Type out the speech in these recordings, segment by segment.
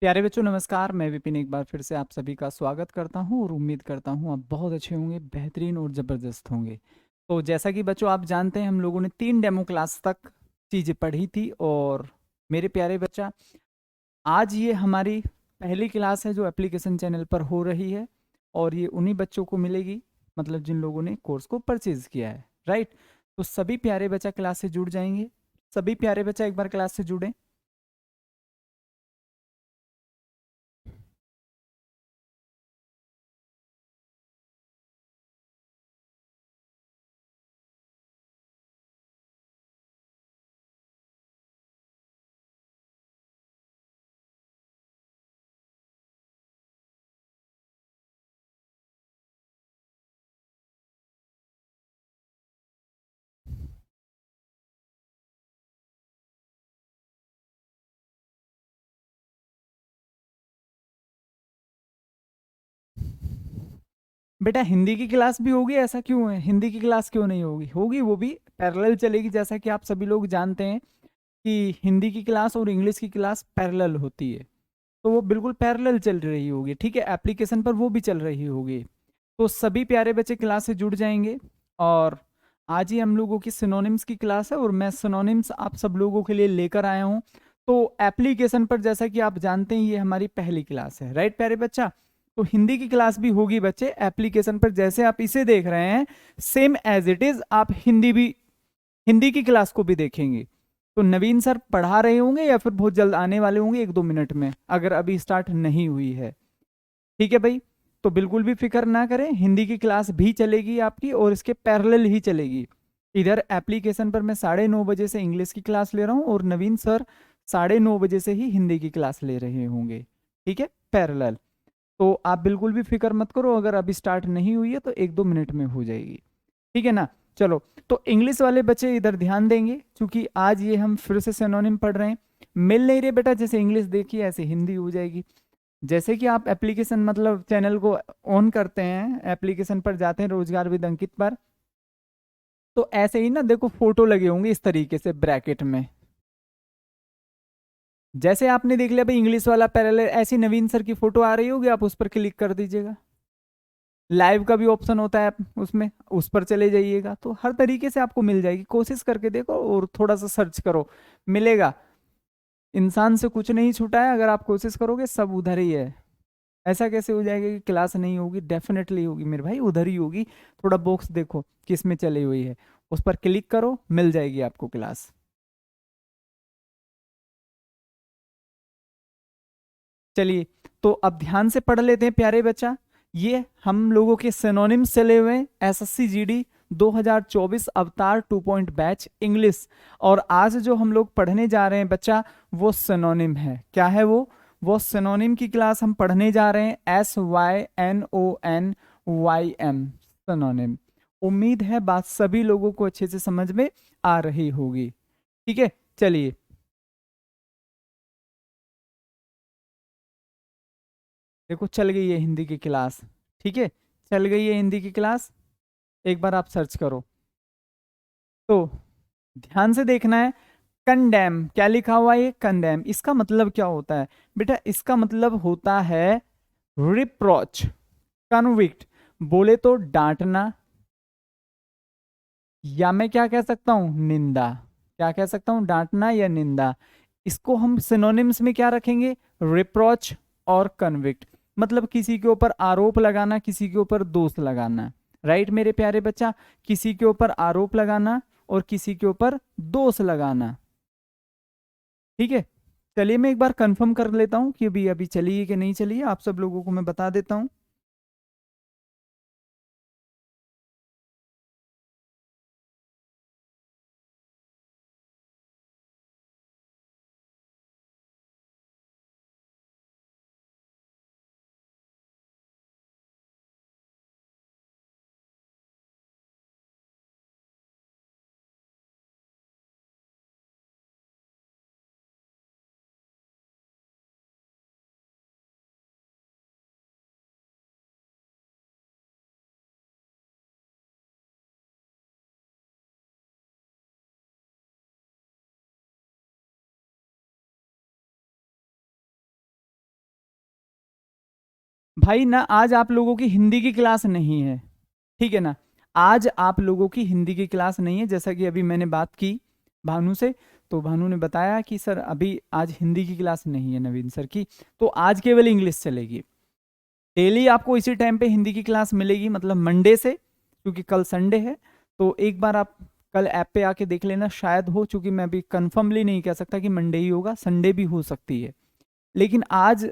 प्यारे बच्चों नमस्कार। मैं विपिन एक बार फिर से आप सभी का स्वागत करता हूं और उम्मीद करता हूं आप बहुत अच्छे होंगे, बेहतरीन और ज़बरदस्त होंगे। तो जैसा कि बच्चों आप जानते हैं हम लोगों ने 3 डेमो क्लास तक चीज़ें पढ़ी थी और मेरे प्यारे बच्चा आज ये हमारी पहली क्लास है जो एप्लीकेशन चैनल पर हो रही है और ये उन्हीं बच्चों को मिलेगी, मतलब जिन लोगों ने कोर्स को परचेज़ किया है, राइट। तो सभी प्यारे बच्चा क्लास से जुड़ जाएंगे। सभी प्यारे बच्चा एक बार क्लास से जुड़ें। बेटा हिंदी की क्लास भी होगी, ऐसा क्यों है? हिंदी की क्लास क्यों नहीं होगी? होगी, वो भी पैरेलल चलेगी। जैसा कि आप सभी लोग जानते हैं कि हिंदी की क्लास और इंग्लिश की क्लास पैरेलल होती है, तो वो बिल्कुल पैरेलल चल रही होगी, ठीक है। एप्लीकेशन पर वो भी चल रही होगी। तो सभी प्यारे बच्चे क्लास से जुड़ जाएंगे और आज ही हम लोगों की सिनोनिम्स की क्लास है और मैं सिनोनिम्स आप सब लोगों के लिए लेकर आया हूँ। तो एप्लीकेशन पर जैसा कि आप जानते हैं ये हमारी पहली क्लास है, राइट प्यारे बच्चा। तो हिंदी की क्लास भी होगी बच्चे एप्लीकेशन पर, जैसे आप इसे देख रहे हैं सेम एज इट इज आप हिंदी की क्लास को भी देखेंगे। तो नवीन सर पढ़ा रहे होंगे या फिर बहुत जल्द आने वाले होंगे, 1-2 मिनट में, अगर अभी स्टार्ट नहीं हुई है। ठीक है भाई। तो बिल्कुल भी फिक्र ना करें, हिंदी की क्लास भी चलेगी आपकी और इसके पैरेलल ही चलेगी। इधर एप्लीकेशन पर मैं 9:30 बजे से इंग्लिश की क्लास ले रहा हूँ और नवीन सर 9:30 बजे से ही हिंदी की क्लास ले रहे होंगे, ठीक है, पैरेलल। तो आप बिल्कुल भी फिक्र मत करो, अगर अभी स्टार्ट नहीं हुई है तो 1-2 मिनट में हो जाएगी, ठीक है ना। चलो, तो इंग्लिश वाले बच्चे इधर ध्यान देंगे क्योंकि आज ये हम फिर से सिनोनिम पढ़ रहे हैं। मिल नहीं रहे बेटा, जैसे इंग्लिश देखिए ऐसे हिंदी हो जाएगी। जैसे कि आप एप्लीकेशन मतलब चैनल को ऑन करते हैं, एप्लीकेशन पर जाते हैं रोजगार विद अंकित पर, तो ऐसे ही ना देखो फोटो लगे होंगे इस तरीके से ब्रैकेट में। जैसे आपने देख लिया भाई इंग्लिश वाला पैरेलल, ऐसी नवीन सर की फोटो आ रही होगी, आप उस पर क्लिक कर दीजिएगा। लाइव का भी ऑप्शन होता है उसमें, उस पर चले जाइएगा, तो हर तरीके से आपको मिल जाएगी। कोशिश करके देखो और थोड़ा सा सर्च करो, मिलेगा। इंसान से कुछ नहीं छूटा है, अगर आप कोशिश करोगे सब उधर ही है। ऐसा कैसे हो जाएगा कि क्लास नहीं होगी? डेफिनेटली होगी मेरे भाई, उधर ही होगी। थोड़ा बॉक्स देखो किस में चली हुई है, उस पर क्लिक करो, मिल जाएगी आपको क्लास। चलिए, तो अब ध्यान से पढ़ लेते हैं प्यारे बच्चा। ये हम लोगों के सिनोनिम्स चले हुए हैं एसएससी जीडी 2024 अवतार 2 बैच इंग्लिश। और आज जो हम लोग पढ़ने जा रहे हैं बच्चा, वो सिनोनिम है। क्या है वो सिनोनिम की क्लास हम पढ़ने जा रहे हैं, SYNONYM, सिनोनिम। उम्मीद है बात सभी लोगों को अच्छे से समझ में आ रही होगी, ठीक है। चलिए, देखो चल गई है हिंदी की क्लास, ठीक है, चल गई है हिंदी की क्लास। एक बार आप सर्च करो तो ध्यान से देखना है। कंडेम क्या लिखा हुआ है? ये कंडेम, इसका मतलब क्या होता है बेटा? इसका मतलब होता है रिप्रोच, कन्विक्ट, बोले तो डांटना, या मैं क्या कह सकता हूं, निंदा। क्या कह सकता हूं? डांटना या निंदा। इसको हम सिनोनिम्स में क्या रखेंगे? रिप्रोच और कन्विक्ट, मतलब किसी के ऊपर आरोप लगाना, किसी के ऊपर दोष लगाना, राइट मेरे प्यारे बच्चा। किसी के ऊपर आरोप लगाना और किसी के ऊपर दोष लगाना, ठीक है। चलिए मैं एक बार कंफर्म कर लेता हूं कि अभी अभी चली है कि नहीं चली है, आप सब लोगों को मैं बता देता हूं। भाई ना आज आप लोगों की हिंदी की क्लास नहीं है, ठीक है ना। आज आप लोगों की हिंदी की क्लास नहीं है, जैसा कि अभी मैंने बात की भानु से, तो भानु ने बताया कि सर अभी आज हिंदी की क्लास नहीं है नवीन सर की, तो आज केवल इंग्लिश चलेगी। डेली आपको इसी टाइम पे हिंदी की क्लास मिलेगी, मतलब मंडे से, क्योंकि कल संडे है। तो एक बार आप कल ऐप पे आके देख लेना, शायद हो, चूंकि मैं अभी कंफर्मली नहीं कह सकता कि मंडे ही होगा, संडे भी हो सकती है। लेकिन आज,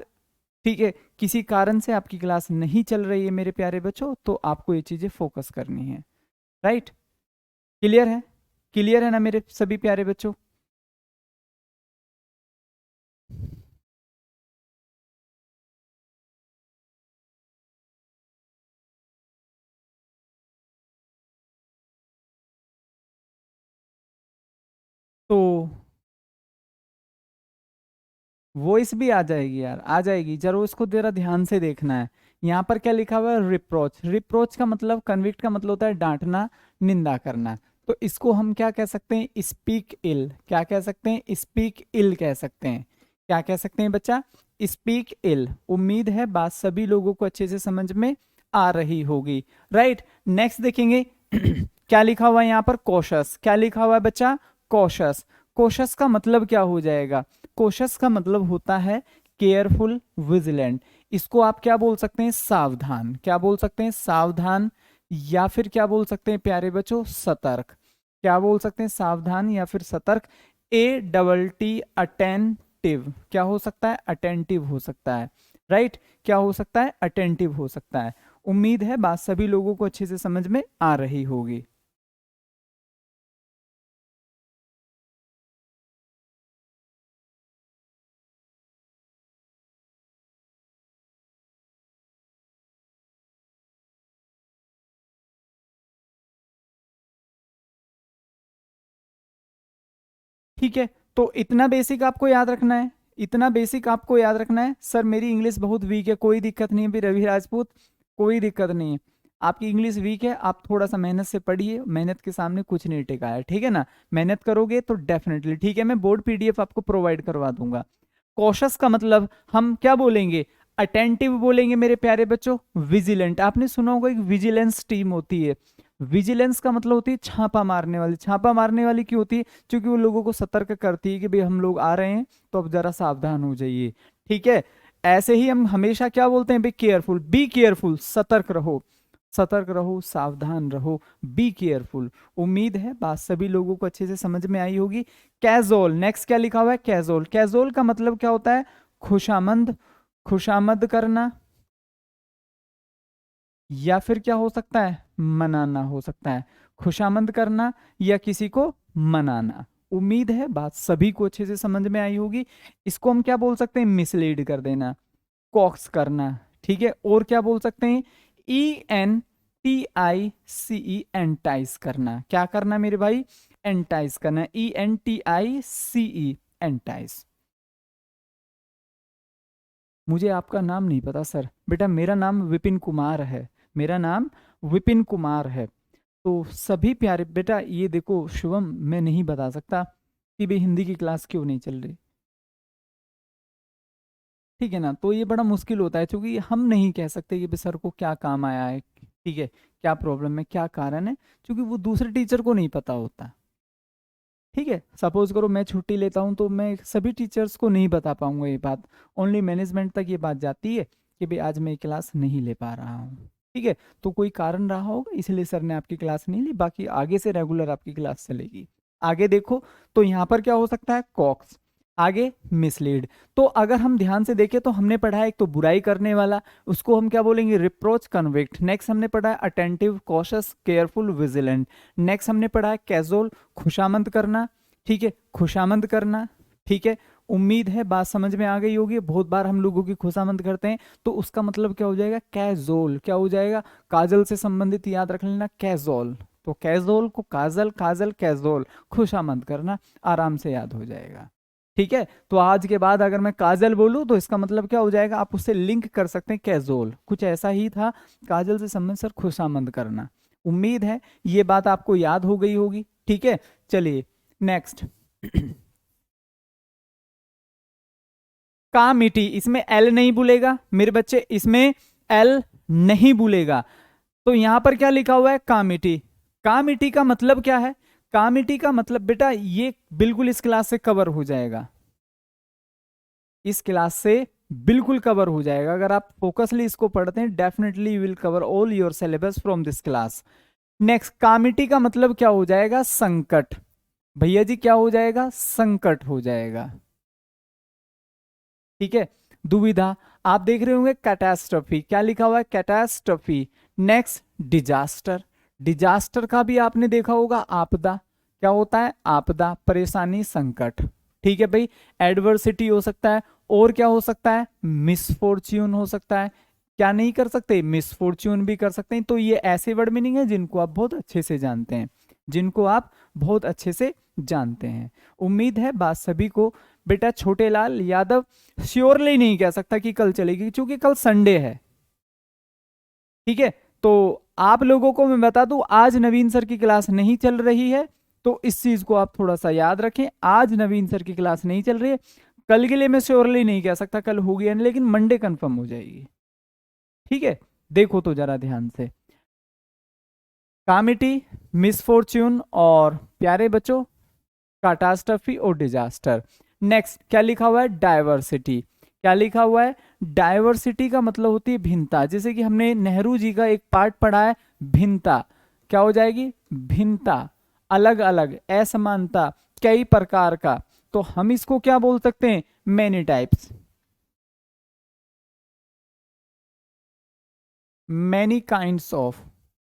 ठीक है, किसी कारण से आपकी क्लास नहीं चल रही है मेरे प्यारे बच्चों, तो आपको ये चीज़ें फोकस करनी है। राइट, क्लियर है? क्लियर है ना मेरे सभी प्यारे बच्चों? तो वॉइस भी आ जाएगी यार, आ जाएगी, जरूर इसको जरा ध्यान से देखना है। यहाँ पर क्या लिखा हुआ है? रिप्रोच। रिप्रोच का मतलब, कन्विक्ट का मतलब होता है डांटना, निंदा करना। तो इसको हम क्या कह सकते हैं? Speak ill. क्या कह सकते हैं? स्पीक इल कह सकते हैं। क्या कह सकते हैं बच्चा? Speak ill. उम्मीद है बात सभी लोगों को अच्छे से समझ में आ रही होगी। राइट, नेक्स्ट देखेंगे क्या लिखा हुआ है यहाँ पर? कॉशस। क्या लिखा हुआ है बच्चा? कॉशस। कॉशस का मतलब क्या हो जाएगा? कॉशस का मतलब होता है केयरफुल, विजिलेंट। इसको आप क्या बोल सकते हैं? सावधान। क्या बोल सकते हैं? सावधान। या फिर क्या बोल सकते हैं प्यारे बच्चों? सतर्क। क्या बोल सकते हैं? सावधान या फिर सतर्क। A double T, attentive. क्या हो सकता है? अटेंटिव हो सकता है। राइट, क्या हो सकता है? अटेंटिव हो सकता है। उम्मीद है बात सभी लोगों को अच्छे से समझ में आ रही होगी। ठीक है, तो इतना बेसिक आपको याद रखना है। इतना बेसिक आपको याद रखना है। सर मेरी इंग्लिश बहुत वीक है, कोई दिक्कत नहीं है भी रवि राजपूत, कोई दिक्कत नहीं है। आपकी इंग्लिश वीक है, आप थोड़ा सा मेहनत से पढ़िए, मेहनत के सामने कुछ नहीं टिका है, ठीक है ना। मेहनत करोगे तो डेफिनेटली, ठीक है, मैं बोर्ड पीडीएफ आपको प्रोवाइड करवा दूंगा। कॉशस का मतलब हम क्या बोलेंगे? अटेंटिव बोलेंगे मेरे प्यारे बच्चों। विजिलेंट, आपने सुना होगा एक विजिलेंस टीम होती है। विजिलेंस का मतलब होती है छापा मारने वाली। छापा मारने वाली क्यों होती है? क्योंकि वो लोगों को सतर्क करती है कि भाई हम लोग आ रहे हैं, तो अब जरा सावधान हो जाइए। ठीक है, ऐसे ही हम हमेशा क्या बोलते हैं? भाई केयरफुल, बी केयरफुल, सतर्क रहो, सतर्क रहो, सावधान रहो, बी केयरफुल। उम्मीद है बात सभी लोगों को अच्छे से समझ में आई होगी। कैजोल, नेक्स्ट क्या लिखा हुआ है? कैजोल। कैजोल का मतलब क्या होता है? खुशामंद, खुशामद करना, या फिर क्या हो सकता है? मनाना हो सकता है। खुशामंद करना या किसी को मनाना। उम्मीद है बात सभी को अच्छे से समझ में आई होगी। इसको हम क्या बोल सकते हैं? मिसलीड कर देना, कॉक्स करना। ठीक है, और क्या बोल सकते हैं? ENTICE, एंटाइज करना। क्या करना मेरे भाई? एंटाइज करना। ENTICE, एंटाइज। मुझे आपका नाम नहीं पता सर। बेटा मेरा नाम विपिन कुमार है, मेरा नाम विपिन कुमार है। तो सभी प्यारे बेटा, ये देखो शुभम, मैं नहीं बता सकता कि भाई हिंदी की क्लास क्यों नहीं चल रही, ठीक है ना। तो ये बड़ा मुश्किल होता है, क्योंकि हम नहीं कह सकते कि भाई सर को क्या काम आया है, ठीक है, क्या प्रॉब्लम है, क्या कारण है, क्योंकि वो दूसरे टीचर को नहीं पता होता। ठीक है, सपोज करो मैं छुट्टी लेता हूँ, तो मैं सभी टीचर्स को नहीं बता पाऊंगा ये बात। ओनली मैनेजमेंट तक ये बात जाती है कि भाई आज मैं क्लास नहीं ले पा रहा हूँ। ठीक है, तो कोई कारण रहा होगा इसलिए सर ने आपकी क्लास नहीं ली, बाकी आगे से रेगुलर आपकी क्लास चलेगी। आगे देखो, तो यहाँ पर क्या हो सकता है? कॉक्स। आगे मिसलीड। तो अगर हम ध्यान से देखें तो हमने पढ़ा है एक तो बुराई करने वाला, उसको हम क्या बोलेंगे? Reproach, convict. नेक्स्ट हमने पढ़ा है attentive, cautious, careful, vigilant. Next हमने पढ़ा है कैजुअल, खुशामंद करना। ठीक है, खुशामंद करना। ठीक है, उम्मीद है बात समझ में आ गई होगी। बहुत बार हम लोगों की खुशामंद करते हैं, तो उसका मतलब क्या हो जाएगा? कैजोल। क्या हो जाएगा? काजल से संबंधित याद रख लेना, कैजोल। तो कैजोल को काजल, काजल कैजोल, खुशामंद करना, आराम से याद हो जाएगा। ठीक है, तो आज के बाद अगर मैं काजल बोलूं तो इसका मतलब क्या हो जाएगा? आप उससे लिंक कर सकते हैं, कैजोल कुछ ऐसा ही था, काजल से संबंधित सर खुशामंद करना। उम्मीद है ये बात आपको याद हो गई होगी। ठीक है, चलिए नेक्स्ट। कामिटी, इसमें एल नहीं भूलेगा मेरे बच्चे, इसमें एल नहीं भूलेगा। तो यहां पर क्या लिखा हुआ है, कामिटी। कामिटी का मतलब क्या है, कामिटी का मतलब बेटा ये बिल्कुल इस क्लास से कवर हो जाएगा, इस क्लास से बिल्कुल कवर हो जाएगा। अगर आप फोकसली इसको पढ़ते हैं, definitely will cover all your syllabus from this class. Next, committee का मतलब क्या हो जाएगा, संकट। भैया जी क्या हो जाएगा, संकट हो जाएगा। ठीक है। दुविधा, आप देख रहे होंगे कैटास्ट्रफी, क्या लिखा हुआ है, कैटास्ट्रफी। Next, disaster. डिजास्टर का भी आपने देखा होगा, आपदा। क्या होता है, आपदा, परेशानी, संकट। ठीक है भाई। एडवर्सिटी हो सकता है, और क्या हो सकता है, मिसफॉर्च्यून हो सकता है। क्या नहीं कर सकते, मिसफॉर्च्यून भी कर सकते हैं। तो ये ऐसे वर्ड मीनिंग है जिनको आप बहुत अच्छे से जानते हैं, जिनको आप बहुत अच्छे से जानते हैं। उम्मीद है बात सभी को। बेटा छोटे लाल यादव श्योरली नहीं कह सकता कि कल चलेगी, क्योंकि कल संडे है। ठीक है। तो आप लोगों को मैं बता दूं, आज नवीन सर की क्लास नहीं चल रही है, तो इस चीज को आप थोड़ा सा याद रखें। आज नवीन सर की क्लास नहीं चल रही है। कल के लिए मैं श्योरली नहीं कह सकता कल होगी या नहीं, लेकिन मंडे कंफर्म हो जाएगी। ठीक है। देखो तो जरा ध्यान से, कामिटी, मिसफॉर्च्यून और प्यारे बच्चों काटास्ट्रफी और डिजास्टर। नेक्स्ट क्या लिखा हुआ है, डायवर्सिटी। क्या लिखा हुआ है, डायवर्सिटी का मतलब होती है भिन्नता। जैसे कि हमने नेहरू जी का एक पार्ट पढ़ा है, भिन्नता। क्या हो जाएगी, भिन्नता, अलग अलग, असमानता, कई प्रकार का। तो हम इसको क्या बोल सकते हैं, many types, many kinds of,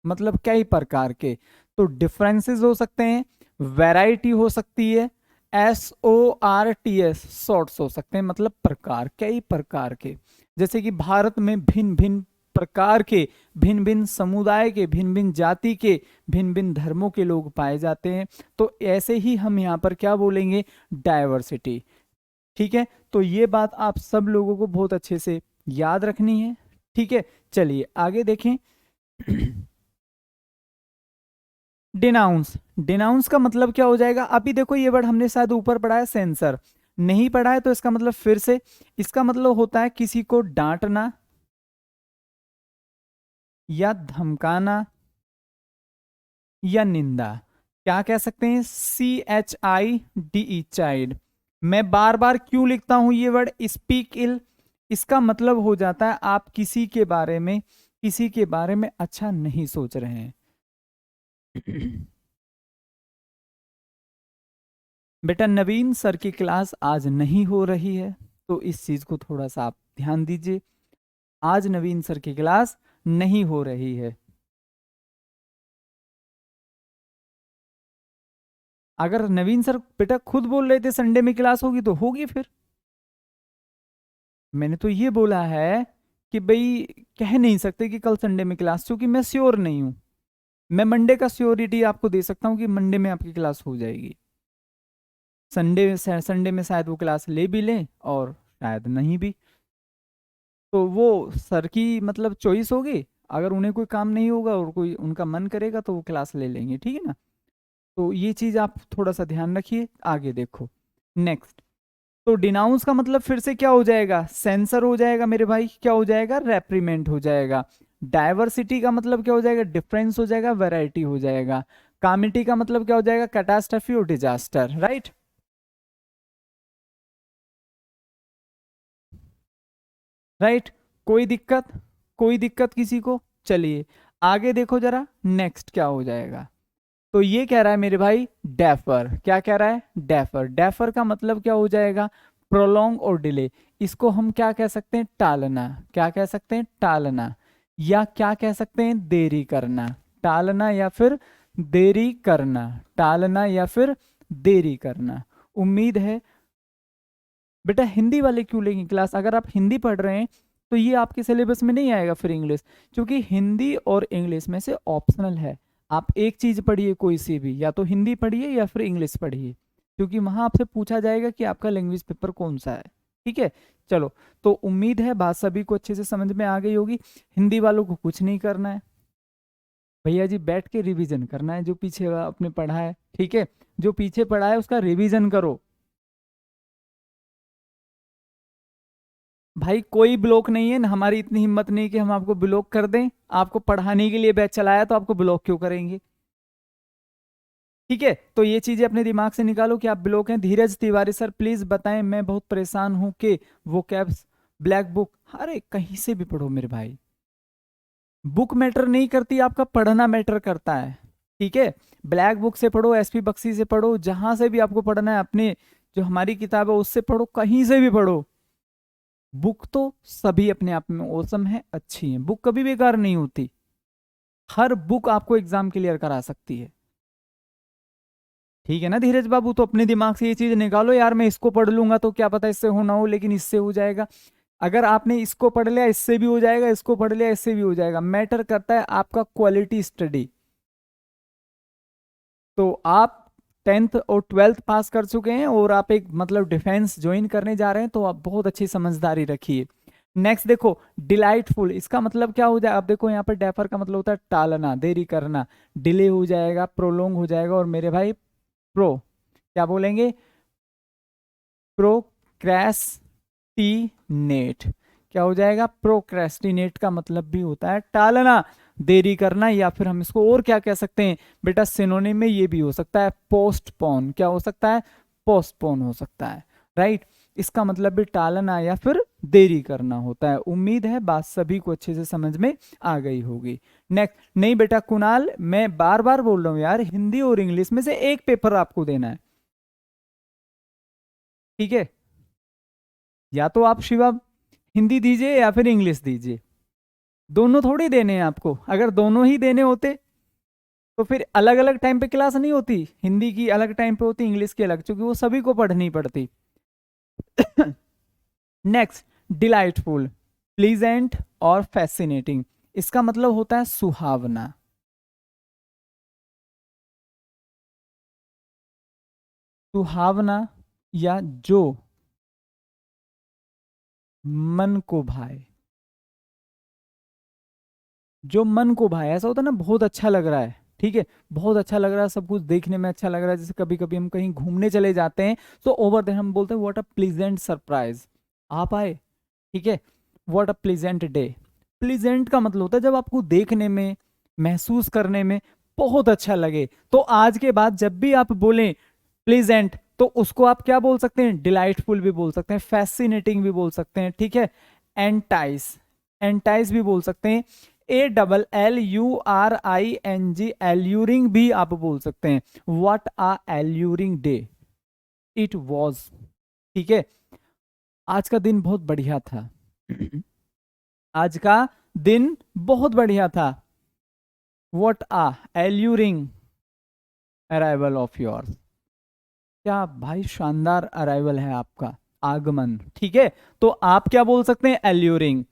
मतलब कई प्रकार के। तो डिफरेंसेस हो सकते हैं, वैरायटी हो सकती है, SORTS शॉर्ट्स हो सकते हैं, मतलब प्रकार, कई प्रकार के। जैसे कि भारत में भिन्न भिन्न प्रकार के, भिन्न भिन्न समुदाय के, भिन्न भिन्न जाति के, भिन्न भिन्न धर्मों के लोग पाए जाते हैं। तो ऐसे ही हम यहाँ पर क्या बोलेंगे, डायवर्सिटी। ठीक है। तो ये बात आप सब लोगों को बहुत अच्छे से याद रखनी है। ठीक है। चलिए आगे देखें। डिनाउंस। डिनाउंस का मतलब क्या हो जाएगा, अभी देखो ये वर्ड हमने शायद ऊपर पढ़ा है, सेंसर। नहीं पढ़ा है तो इसका मतलब फिर से, इसका मतलब होता है किसी को डांटना या धमकाना या निंदा। क्या कह सकते हैं, CHIDE, चाइल्ड। मैं बार बार क्यों लिखता हूं ये वर्ड, स्पीक इल। इसका मतलब हो जाता है आप किसी के बारे में, किसी के बारे में अच्छा नहीं सोच रहे हैं। बेटा नवीन सर की क्लास आज नहीं हो रही है, तो इस चीज को थोड़ा सा आप ध्यान दीजिए। आज नवीन सर की क्लास नहीं हो रही है। अगर नवीन सर बेटा खुद बोल रहे थे संडे में क्लास होगी, तो होगी फिर। मैंने तो ये बोला है कि भाई कह नहीं सकते कि कल संडे में क्लास, क्योंकि मैं श्योर नहीं हूं। मैं मंडे का श्योरिटी आपको दे सकता हूं कि मंडे में आपकी क्लास हो जाएगी। संडे में शायद वो क्लास ले भी लें और शायद नहीं भी। तो वो सर की मतलब चॉइस होगी। अगर उन्हें कोई काम नहीं होगा और कोई उनका मन करेगा तो वो क्लास ले लेंगे, ठीक है ना। तो ये चीज आप थोड़ा सा ध्यान रखिए। आगे देखो। नेक्स्ट, तो डिनाउंस का मतलब फिर से क्या हो जाएगा, सेंसर हो जाएगा मेरे भाई। क्या हो जाएगा, रेप्रीमेंट हो जाएगा। डायवर्सिटी का मतलब क्या हो जाएगा, डिफरेंस हो जाएगा, वैरायटी हो जाएगा। कामिटी का मतलब क्या हो जाएगा, कैटास्ट्रफी और डिजास्टर, राइट। राइट। कोई दिक्कत, कोई दिक्कत किसी को। चलिए आगे देखो जरा, नेक्स्ट क्या हो जाएगा। तो ये कह रहा है मेरे भाई डेफर। क्या कह रहा है, डेफर। डेफर का मतलब क्या हो जाएगा, प्रोलॉन्ग और डिले। इसको हम क्या कह सकते हैं, टालना। क्या कह सकते हैं, टालना। या क्या कह सकते हैं, देरी करना। टालना या फिर देरी करना, टालना या फिर देरी करना। उम्मीद है बेटा हिंदी वाले क्यों लेंगे क्लास, अगर आप हिंदी पढ़ रहे हैं तो ये आपके सिलेबस में नहीं आएगा फिर इंग्लिश, क्योंकि हिंदी और इंग्लिश में से ऑप्शनल है। आप एक चीज पढ़िए कोई सी भी, या तो हिंदी पढ़िए या फिर इंग्लिश पढ़िए, क्योंकि वहां आपसे पूछा जाएगा कि आपका लैंग्वेज पेपर कौन सा है। ठीक है। चलो, तो उम्मीद है बात सभी को अच्छे से समझ में आ गई होगी। हिंदी वालों को कुछ नहीं करना है भैया जी, बैठ के रिवीजन करना है जो पीछे आपने पढ़ा है। ठीक है। जो पीछे पढ़ा है उसका रिवीजन करो। भाई कोई ब्लॉक नहीं है, हमारी इतनी हिम्मत नहीं कि हम आपको ब्लॉक कर दें। आपको पढ़ाने के लिए बैच चलाया तो आपको ब्लॉक क्यों करेंगे? ठीक है, तो ये चीजें अपने दिमाग से निकालो कि आप ब्लॉक हैं। धीरज तिवारी सर प्लीज बताएं, मैं बहुत परेशान हूं कि वो कैब्स ब्लैक बुक। अरे कहीं से भी पढ़ो मेरे भाई, बुक मैटर नहीं करती, आपका पढ़ना मैटर करता है। ठीक है, ब्लैक बुक से पढ़ो, एसपी बख्शी से पढ़ो, जहां से भी आपको पढ़ना है, अपने जो हमारी किताब है उससे पढ़ो, कहीं से भी पढ़ो। बुक तो सभी अपने आप में औसम है, अच्छी है, बुक कभी बेकार नहीं होती। हर बुक आपको एग्जाम क्लियर करा सकती है। ठीक है ना धीरज बाबू, तो अपने दिमाग से ये चीज निकालो यार, मैं इसको पढ़ लूंगा तो क्या पता इससे हो ना हो, लेकिन इससे हो जाएगा। अगर आपने इसको पढ़ लिया इससे भी हो जाएगा, इसको पढ़ लिया इससे भी हो जाएगा। मैटर करता है आपका क्वालिटी स्टडी। तो आप 10th और 12th पास कर चुके हैं और आप एक मतलब डिफेंस ज्वाइन करने जा रहे हैं, तो आप बहुत अच्छी समझदारी रखिए। नेक्स्ट देखो, डिलाइटफुल, इसका मतलब क्या हो जाए? अब देखो यहाँ पर डेफर का मतलब होता है टालना, देरी करना, डिले हो जाएगा, प्रोलोंग हो जाएगा, और मेरे भाई प्रो क्या बोलेंगे? प्रोक्रेस्टिनेट। क्या हो जाएगा? प्रोक्रेस्टिनेट का मतलब भी होता है टालना, देरी करना, या फिर हम इसको और क्या कह सकते हैं बेटा? सिनोनिम में ये भी हो सकता है पोस्टपोन। क्या हो सकता है? पोस्टपोन हो सकता है, राइट। इसका मतलब भी टालना या फिर देरी करना होता है। उम्मीद है बात सभी को अच्छे से समझ में आ गई होगी। नेक्स्ट, नहीं बेटा कुणाल, मैं बार बार बोल रहा हूं यार, हिंदी और इंग्लिश में से एक पेपर आपको देना है। ठीक है, या तो आप शिवा हिंदी दीजिए या फिर इंग्लिश दीजिए, दोनों थोड़ी देने हैं आपको। अगर दोनों ही देने होते तो फिर अलग अलग टाइम पे क्लास नहीं होती, हिंदी की अलग टाइम पे होती, इंग्लिश की अलग, क्योंकि वो सभी को पढ़नी पड़ती। नेक्स्ट, डिलाइटफुल, प्लीजेंट और फैसिनेटिंग, इसका मतलब होता है सुहावना। सुहावना या जो मन को भाए, जो मन को भाए। ऐसा होता है ना, बहुत अच्छा लग रहा है, ठीक है, बहुत अच्छा लग रहा है, सब कुछ देखने में अच्छा लग रहा है। जैसे कभी कभी हम कहीं घूमने चले जाते हैं तो ओवर देन हम बोलते हैं व्हाट अ प्लीजेंट सरप्राइज, आप आए। ठीक है, what a pleasant day. Pleasant का मतलब होता है जब आपको देखने में, महसूस करने में बहुत अच्छा लगे। तो आज के बाद जब भी आप बोलें प्लीजेंट, तो उसको आप क्या बोल सकते हैं? डिलाइटफुल भी बोल सकते हैं, फैसिनेटिंग भी बोल सकते हैं, ठीक है, एंटाइस, एंटाइस भी बोल सकते हैं, ALLURING, एल्यूरिंग भी आप बोल सकते हैं। What a alluring day it was. ठीक है, आज का दिन बहुत बढ़िया था। आज का दिन बहुत बढ़िया था। What a alluring arrival of yours, क्या भाई शानदार अराइवल है आपका, आगमन। ठीक है, तो आप क्या बोल सकते हैं? एल्यूरिंग।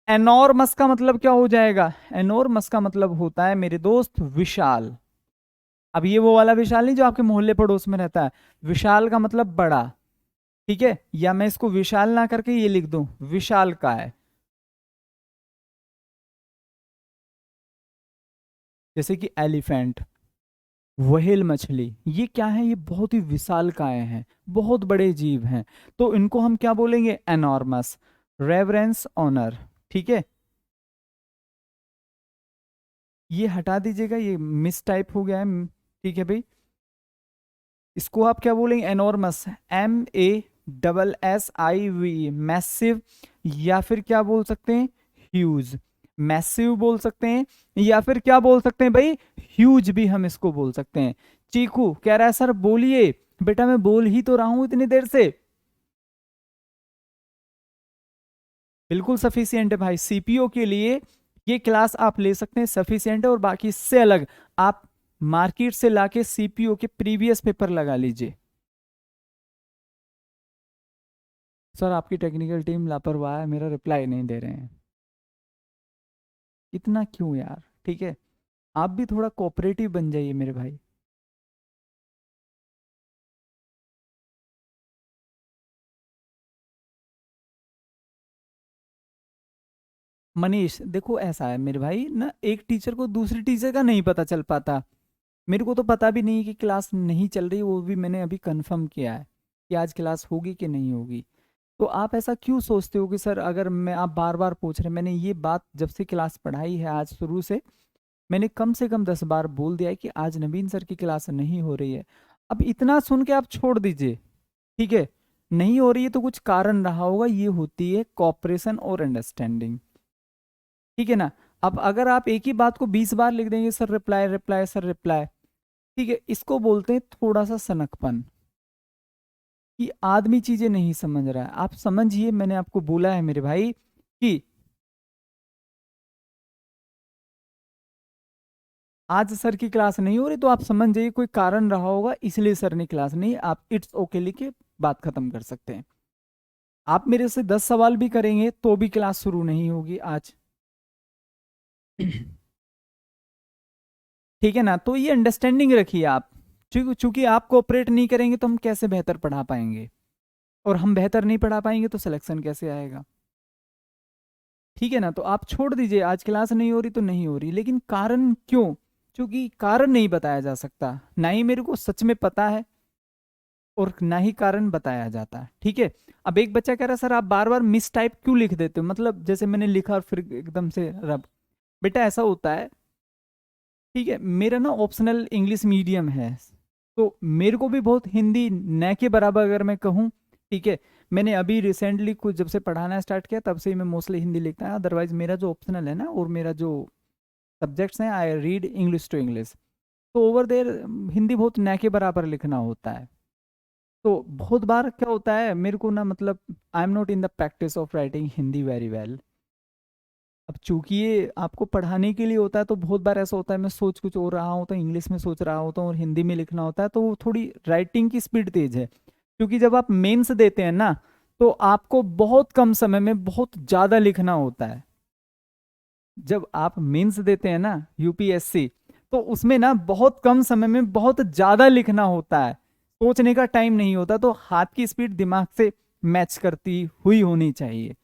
एनॉर्मस का मतलब क्या हो जाएगा? एनॉर्मस का मतलब होता है मेरे दोस्त विशाल। अब ये वो वाला विशाल नहीं जो आपके मोहल्ले पड़ोस में रहता है, विशाल का मतलब बड़ा। ठीक है, या मैं इसको विशाल ना करके ये लिख दूं, विशाल का है। जैसे कि एलिफेंट, व्हेल मछली, ये क्या है? ये बहुत ही विशाल काय हैं, बहुत बड़े जीव हैं। तो इनको हम क्या बोलेंगे? एनॉर्मस। Reverence, honour. ठीक है, ये हटा दीजिएगा, ये मिस टाइप हो गया है। ठीक है भाई, इसको आप क्या बोलेंगे? एनॉर्मस, MASSIV, मैसिव, या फिर क्या बोल सकते हैं? ह्यूज। मैसिव बोल सकते हैं, या फिर क्या बोल सकते हैं भाई? ह्यूज भी हम इसको बोल सकते हैं। चीकू कह रहा है सर बोलिए। बेटा मैं बोल ही तो रहा हूं इतनी देर से। बिल्कुल सफिशियंट है भाई, सीपीओ के लिए ये क्लास आप ले सकते हैं, सफिशियंट है। और बाकी इससे अलग आप मार्केट से लाके सीपीओ के प्रीवियस पेपर लगा लीजिए। सर आपकी टेक्निकल टीम लापरवाह है, मेरा रिप्लाई नहीं दे रहे हैं। इतना क्यों यार? ठीक है, आप भी थोड़ा कोऑपरेटिव बन जाइए मेरे भाई। मनीष देखो, ऐसा है मेरे भाई ना, एक टीचर को दूसरी टीचर का नहीं पता चल पाता। मेरे को तो पता भी नहीं कि क्लास नहीं चल रही, वो भी मैंने अभी कंफर्म किया है कि आज क्लास होगी कि नहीं होगी। तो आप ऐसा क्यों सोचते हो कि सर अगर मैं, आप बार बार पूछ रहे हैं, मैंने ये बात जब से क्लास पढ़ाई है आज शुरू से, मैंने कम से कम 10 बार बोल दिया है कि आज नवीन सर की क्लास नहीं हो रही है। अब इतना सुन के आप छोड़ दीजिए, ठीक है, नहीं हो रही है तो कुछ कारण रहा होगा, ये होती है कॉपरेशन और अंडरस्टैंडिंग, ठीक है ना। अब अगर आप एक ही बात को 20 बार लिख देंगे, sir reply reply sir reply, ठीक है, इसको बोलते हैं थोड़ा सा सनकपन, कि आदमी चीजें नहीं समझ रहा है। आप समझिए, मैंने आपको बोला है मेरे भाई कि आज सर की क्लास नहीं हो रही, तो आप समझ जाइए कोई कारण रहा होगा, इसलिए सर ने क्लास नहीं, आप इट्स ओके लिख के बात खत्म कर सकते हैं। आप मेरे से 10 सवाल भी करेंगे तो भी क्लास शुरू नहीं होगी आज। ठीक है ना, तो ये अंडरस्टैंडिंग रखिए आप, चूंकि आप कोऑपरेट नहीं करेंगे तो हम कैसे बेहतर पढ़ा पाएंगे, और हम बेहतर नहीं पढ़ा पाएंगे तो सिलेक्शन कैसे आएगा। ठीक है ना, तो आप छोड़ दीजिए, आज क्लास नहीं हो रही तो नहीं हो रही, लेकिन कारण क्यों, क्योंकि कारण नहीं बताया जा सकता, ना ही मेरे को सच में पता है और ना ही कारण बताया जाता है। ठीक है, अब एक बच्चा कह रहा है सर आप बार बार मिस टाइप क्यों लिख देते हो, मतलब जैसे मैंने लिखा और फिर एकदम से रब। बेटा ऐसा होता है, ठीक है, मेरा ना ऑप्शनल इंग्लिश मीडियम है, तो मेरे को भी बहुत हिंदी न के बराबर अगर मैं कहूँ, ठीक है, मैंने अभी रिसेंटली कुछ जब से पढ़ाना स्टार्ट किया तब से ही मैं मोस्टली हिंदी लिखता है, अदरवाइज मेरा जो ऑप्शनल है ना और मेरा जो सब्जेक्ट्स हैं, I read English to English, तो ओवर देयर हिंदी बहुत न के बराबर लिखना होता है। तो बहुत बार क्या होता है मेरे को ना, मतलब I am not in the practice of writing Hindi very well. अब चूंकि ये आपको पढ़ाने के लिए होता है, तो बहुत बार ऐसा होता है मैं सोच कुछ और रहा होता हूँ, इंग्लिश में सोच रहा होता हूँ और हिंदी में लिखना होता है, तो वो थोड़ी राइटिंग की स्पीड तेज है, क्योंकि जब आप मेंस देते हैं ना, तो आपको बहुत कम समय में बहुत ज़्यादा लिखना होता है। जब आप मेंस देते हैं ना यूपीएससी, तो उसमें ना बहुत कम समय में बहुत ज़्यादा लिखना होता है, सोचने का टाइम नहीं होता, तो हाथ की स्पीड दिमाग से मैच करती हुई होनी चाहिए।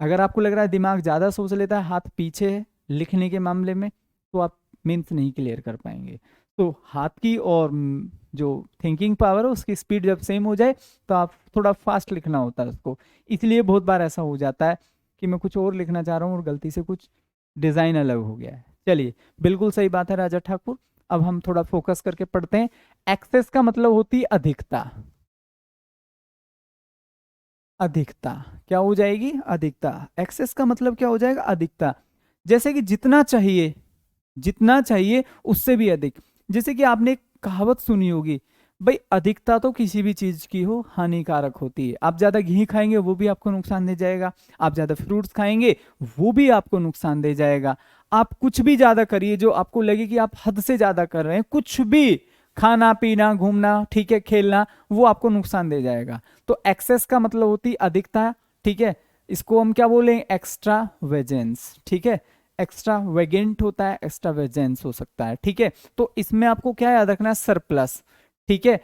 अगर आपको लग रहा है दिमाग ज़्यादा सोच लेता है, हाथ पीछे है लिखने के मामले में, तो आप मीन्स नहीं क्लियर कर पाएंगे। तो हाथ की और जो थिंकिंग पावर है उसकी स्पीड जब सेम हो जाए, तो आप थोड़ा फास्ट लिखना होता है उसको। इसलिए बहुत बार ऐसा हो जाता है कि मैं कुछ और लिखना चाह रहा हूँ और गलती से कुछ डिज़ाइन अलग हो गया है। चलिए, बिल्कुल सही बात है राजा ठाकुर। अब हम थोड़ा फोकस करके पढ़ते हैं। एक्सेस का मतलब होती है अधिकता। अधिकता क्या हो जाएगी, अधिकता। एक्सेस का मतलब क्या हो जाएगा, अधिकता। जैसे कि जितना चाहिए, जितना चाहिए उससे भी अधिक। जैसे कि आपने एक कहावत सुनी होगी, भाई अधिकता तो किसी भी चीज की हो हानिकारक होती है। आप ज्यादा घी खाएंगे वो भी आपको नुकसान दे जाएगा, आप ज्यादा फ्रूट्स खाएंगे वो भी आपको नुकसान दे जाएगा। आप कुछ भी ज्यादा करिए जो आपको लगे कि आप हद से ज्यादा कर रहे हैं, कुछ भी, खाना पीना घूमना, ठीक है, खेलना, वो आपको नुकसान दे जाएगा। तो एक्सेस का मतलब होती है अधिकता, ठीक है। इसको हम क्या बोलें, एक्स्ट्रा वेजेंस, ठीक है। एक्स्ट्रा वेगेंट होता है, एक्स्ट्रा वेजेंस हो सकता है, ठीक है। तो इसमें आपको क्या याद रखना है, सरप्लस, ठीक है।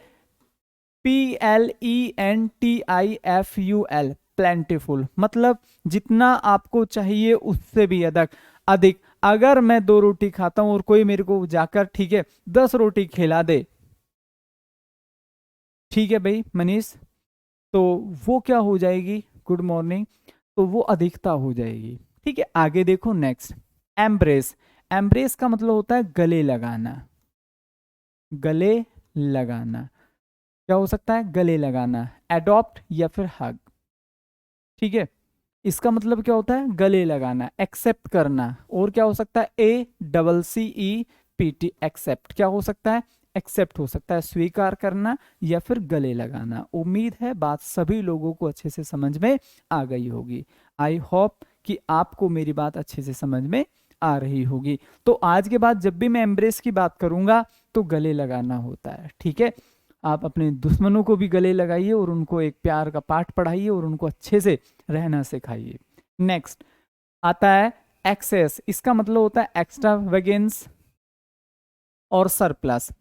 PLENTIFUL, प्लेंटिफुल, मतलब जितना आपको चाहिए उससे भी अधिक। अधिक। अगर मैं 2 रोटी खाता हूं और कोई मेरे को जाकर, ठीक है, 10 रोटी खिला दे, ठीक है भाई मनीष, तो वो क्या हो जाएगी, गुड मॉर्निंग, तो वो अधिकता हो जाएगी। ठीक है, आगे देखो नेक्स्ट, एम्ब्रेस। एम्ब्रेस का मतलब होता है गले लगाना। गले लगाना क्या हो सकता है, गले लगाना, एडॉप्ट या फिर हग, ठीक है। इसका मतलब क्या होता है, गले लगाना, एक्सेप्ट करना, और क्या हो सकता है, ACCEPT, एक्सेप्ट क्या हो सकता है, एक्सेप्ट हो सकता है, स्वीकार करना या फिर गले लगाना। उम्मीद है बात सभी लोगों को अच्छे से समझ में आ गई होगी। आई होप कि आपको मेरी बात अच्छे से समझ में आ रही होगी। तो आज के बाद जब भी मैं एम्ब्रेस की बात करूंगा तो गले लगाना होता है, ठीक है। आप अपने दुश्मनों को भी गले लगाइए और उनको एक प्यार का पाठ पढ़ाइए और उनको अच्छे से रहना सिखाइए। नेक्स्ट आता है एक्सेस। इसका मतलब होता है एक्स्ट्रा वेगेंस और सरप्लस।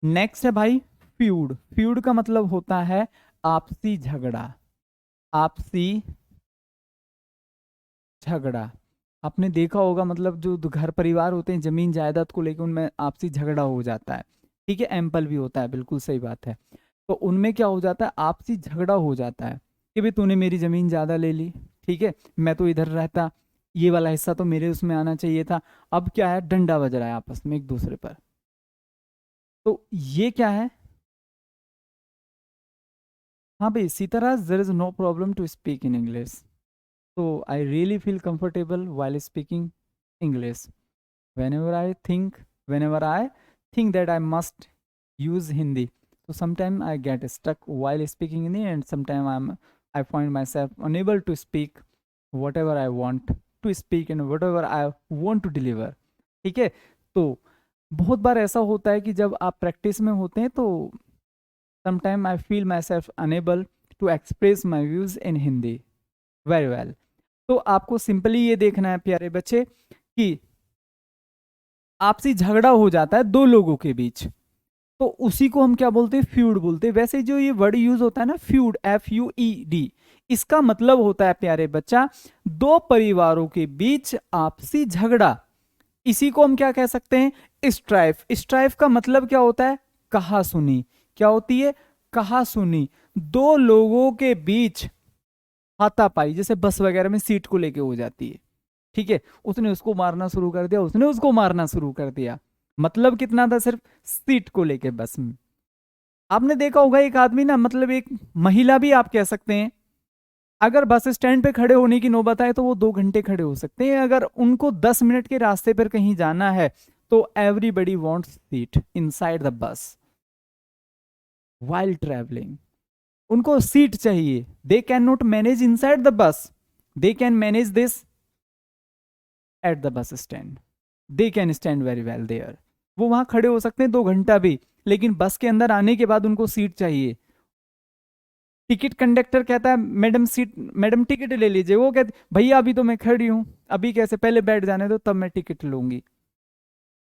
नेक्स्ट है भाई फ्यूड। फ्यूड का मतलब होता है आपसी झगड़ा। आपसी झगड़ा। आपने देखा होगा, मतलब जो घर परिवार होते हैं जमीन जायदाद को लेकर, उनमें आपसी झगड़ा हो जाता है, ठीक है। एम्पल भी होता है, बिल्कुल सही बात है। तो उनमें क्या हो जाता है, आपसी झगड़ा हो जाता है कि भाई तूने मेरी ज़मीन ज़्यादा ले ली, ठीक है, मैं तो इधर रहता, ये वाला हिस्सा तो मेरे उसमें आना चाहिए था। अब क्या है, डंडा बज रहा है आपस में एक दूसरे पर। तो ये क्या है, हाँ भाई Sitaraj, there is no problem to speak in English, so I really feel comfortable while speaking English. Whenever I think, whenever I think that I must use Hindi, so sometimes I get stuck while speaking Hindi, and sometimes I find myself unable to speak whatever I want to speak and whatever I want to deliver. ठीक है, तो बहुत बार ऐसा होता है कि जब आप प्रैक्टिस में होते हैं तो sometimes I feel myself unable to express my views in Hindi very well. तो आपको सिंपली ये देखना है प्यारे बच्चे कि आपसी झगड़ा हो जाता है दो लोगों के बीच, तो उसी को हम क्या बोलते हैं, फ्यूड बोलते हैं। वैसे जो ये वर्ड यूज होता है ना, फ्यूड, FUED, इसका मतलब होता है प्यारे बच्चा, दो परिवारों के बीच आपसी झगड़ा। इसी को हम क्या कह सकते हैं, स्ट्राइफ। स्ट्राइफ का मतलब क्या होता है, कहा सुनी। क्या होती है, कहा सुनी। दो लोगों के बीच हाथापाई, जैसे बस वगैरह में सीट को लेके हो जाती है, ठीक है, उसने उसको मारना शुरू कर दिया, उसने उसको मारना शुरू कर दिया। मतलब कितना था, सिर्फ सीट को लेके बस में। आपने देखा होगा एक आदमी ना, मतलब एक महिला भी आप कह सकते हैं, अगर बस स्टैंड पे खड़े होने की नौबत आए तो वो 2 घंटे खड़े हो सकते हैं। अगर उनको 10 मिनट के रास्ते पर कहीं जाना है तो everybody wants seat inside the bus while travelling. उनको सीट चाहिए, they can not manage inside the bus, they can manage this at the bus stand, they can stand very well there. वो वहां खड़े हो सकते हैं 2 घंटा भी, लेकिन बस के अंदर आने के बाद उनको सीट चाहिए। टिकट कंडक्टर कहता है मैडम सीट, मैडम टिकट ले लीजिए, वो कहते भैया अभी तो मैं खड़ी हूं, अभी कैसे, पहले बैठ जाने दो तब मैं टिकट लूंगी।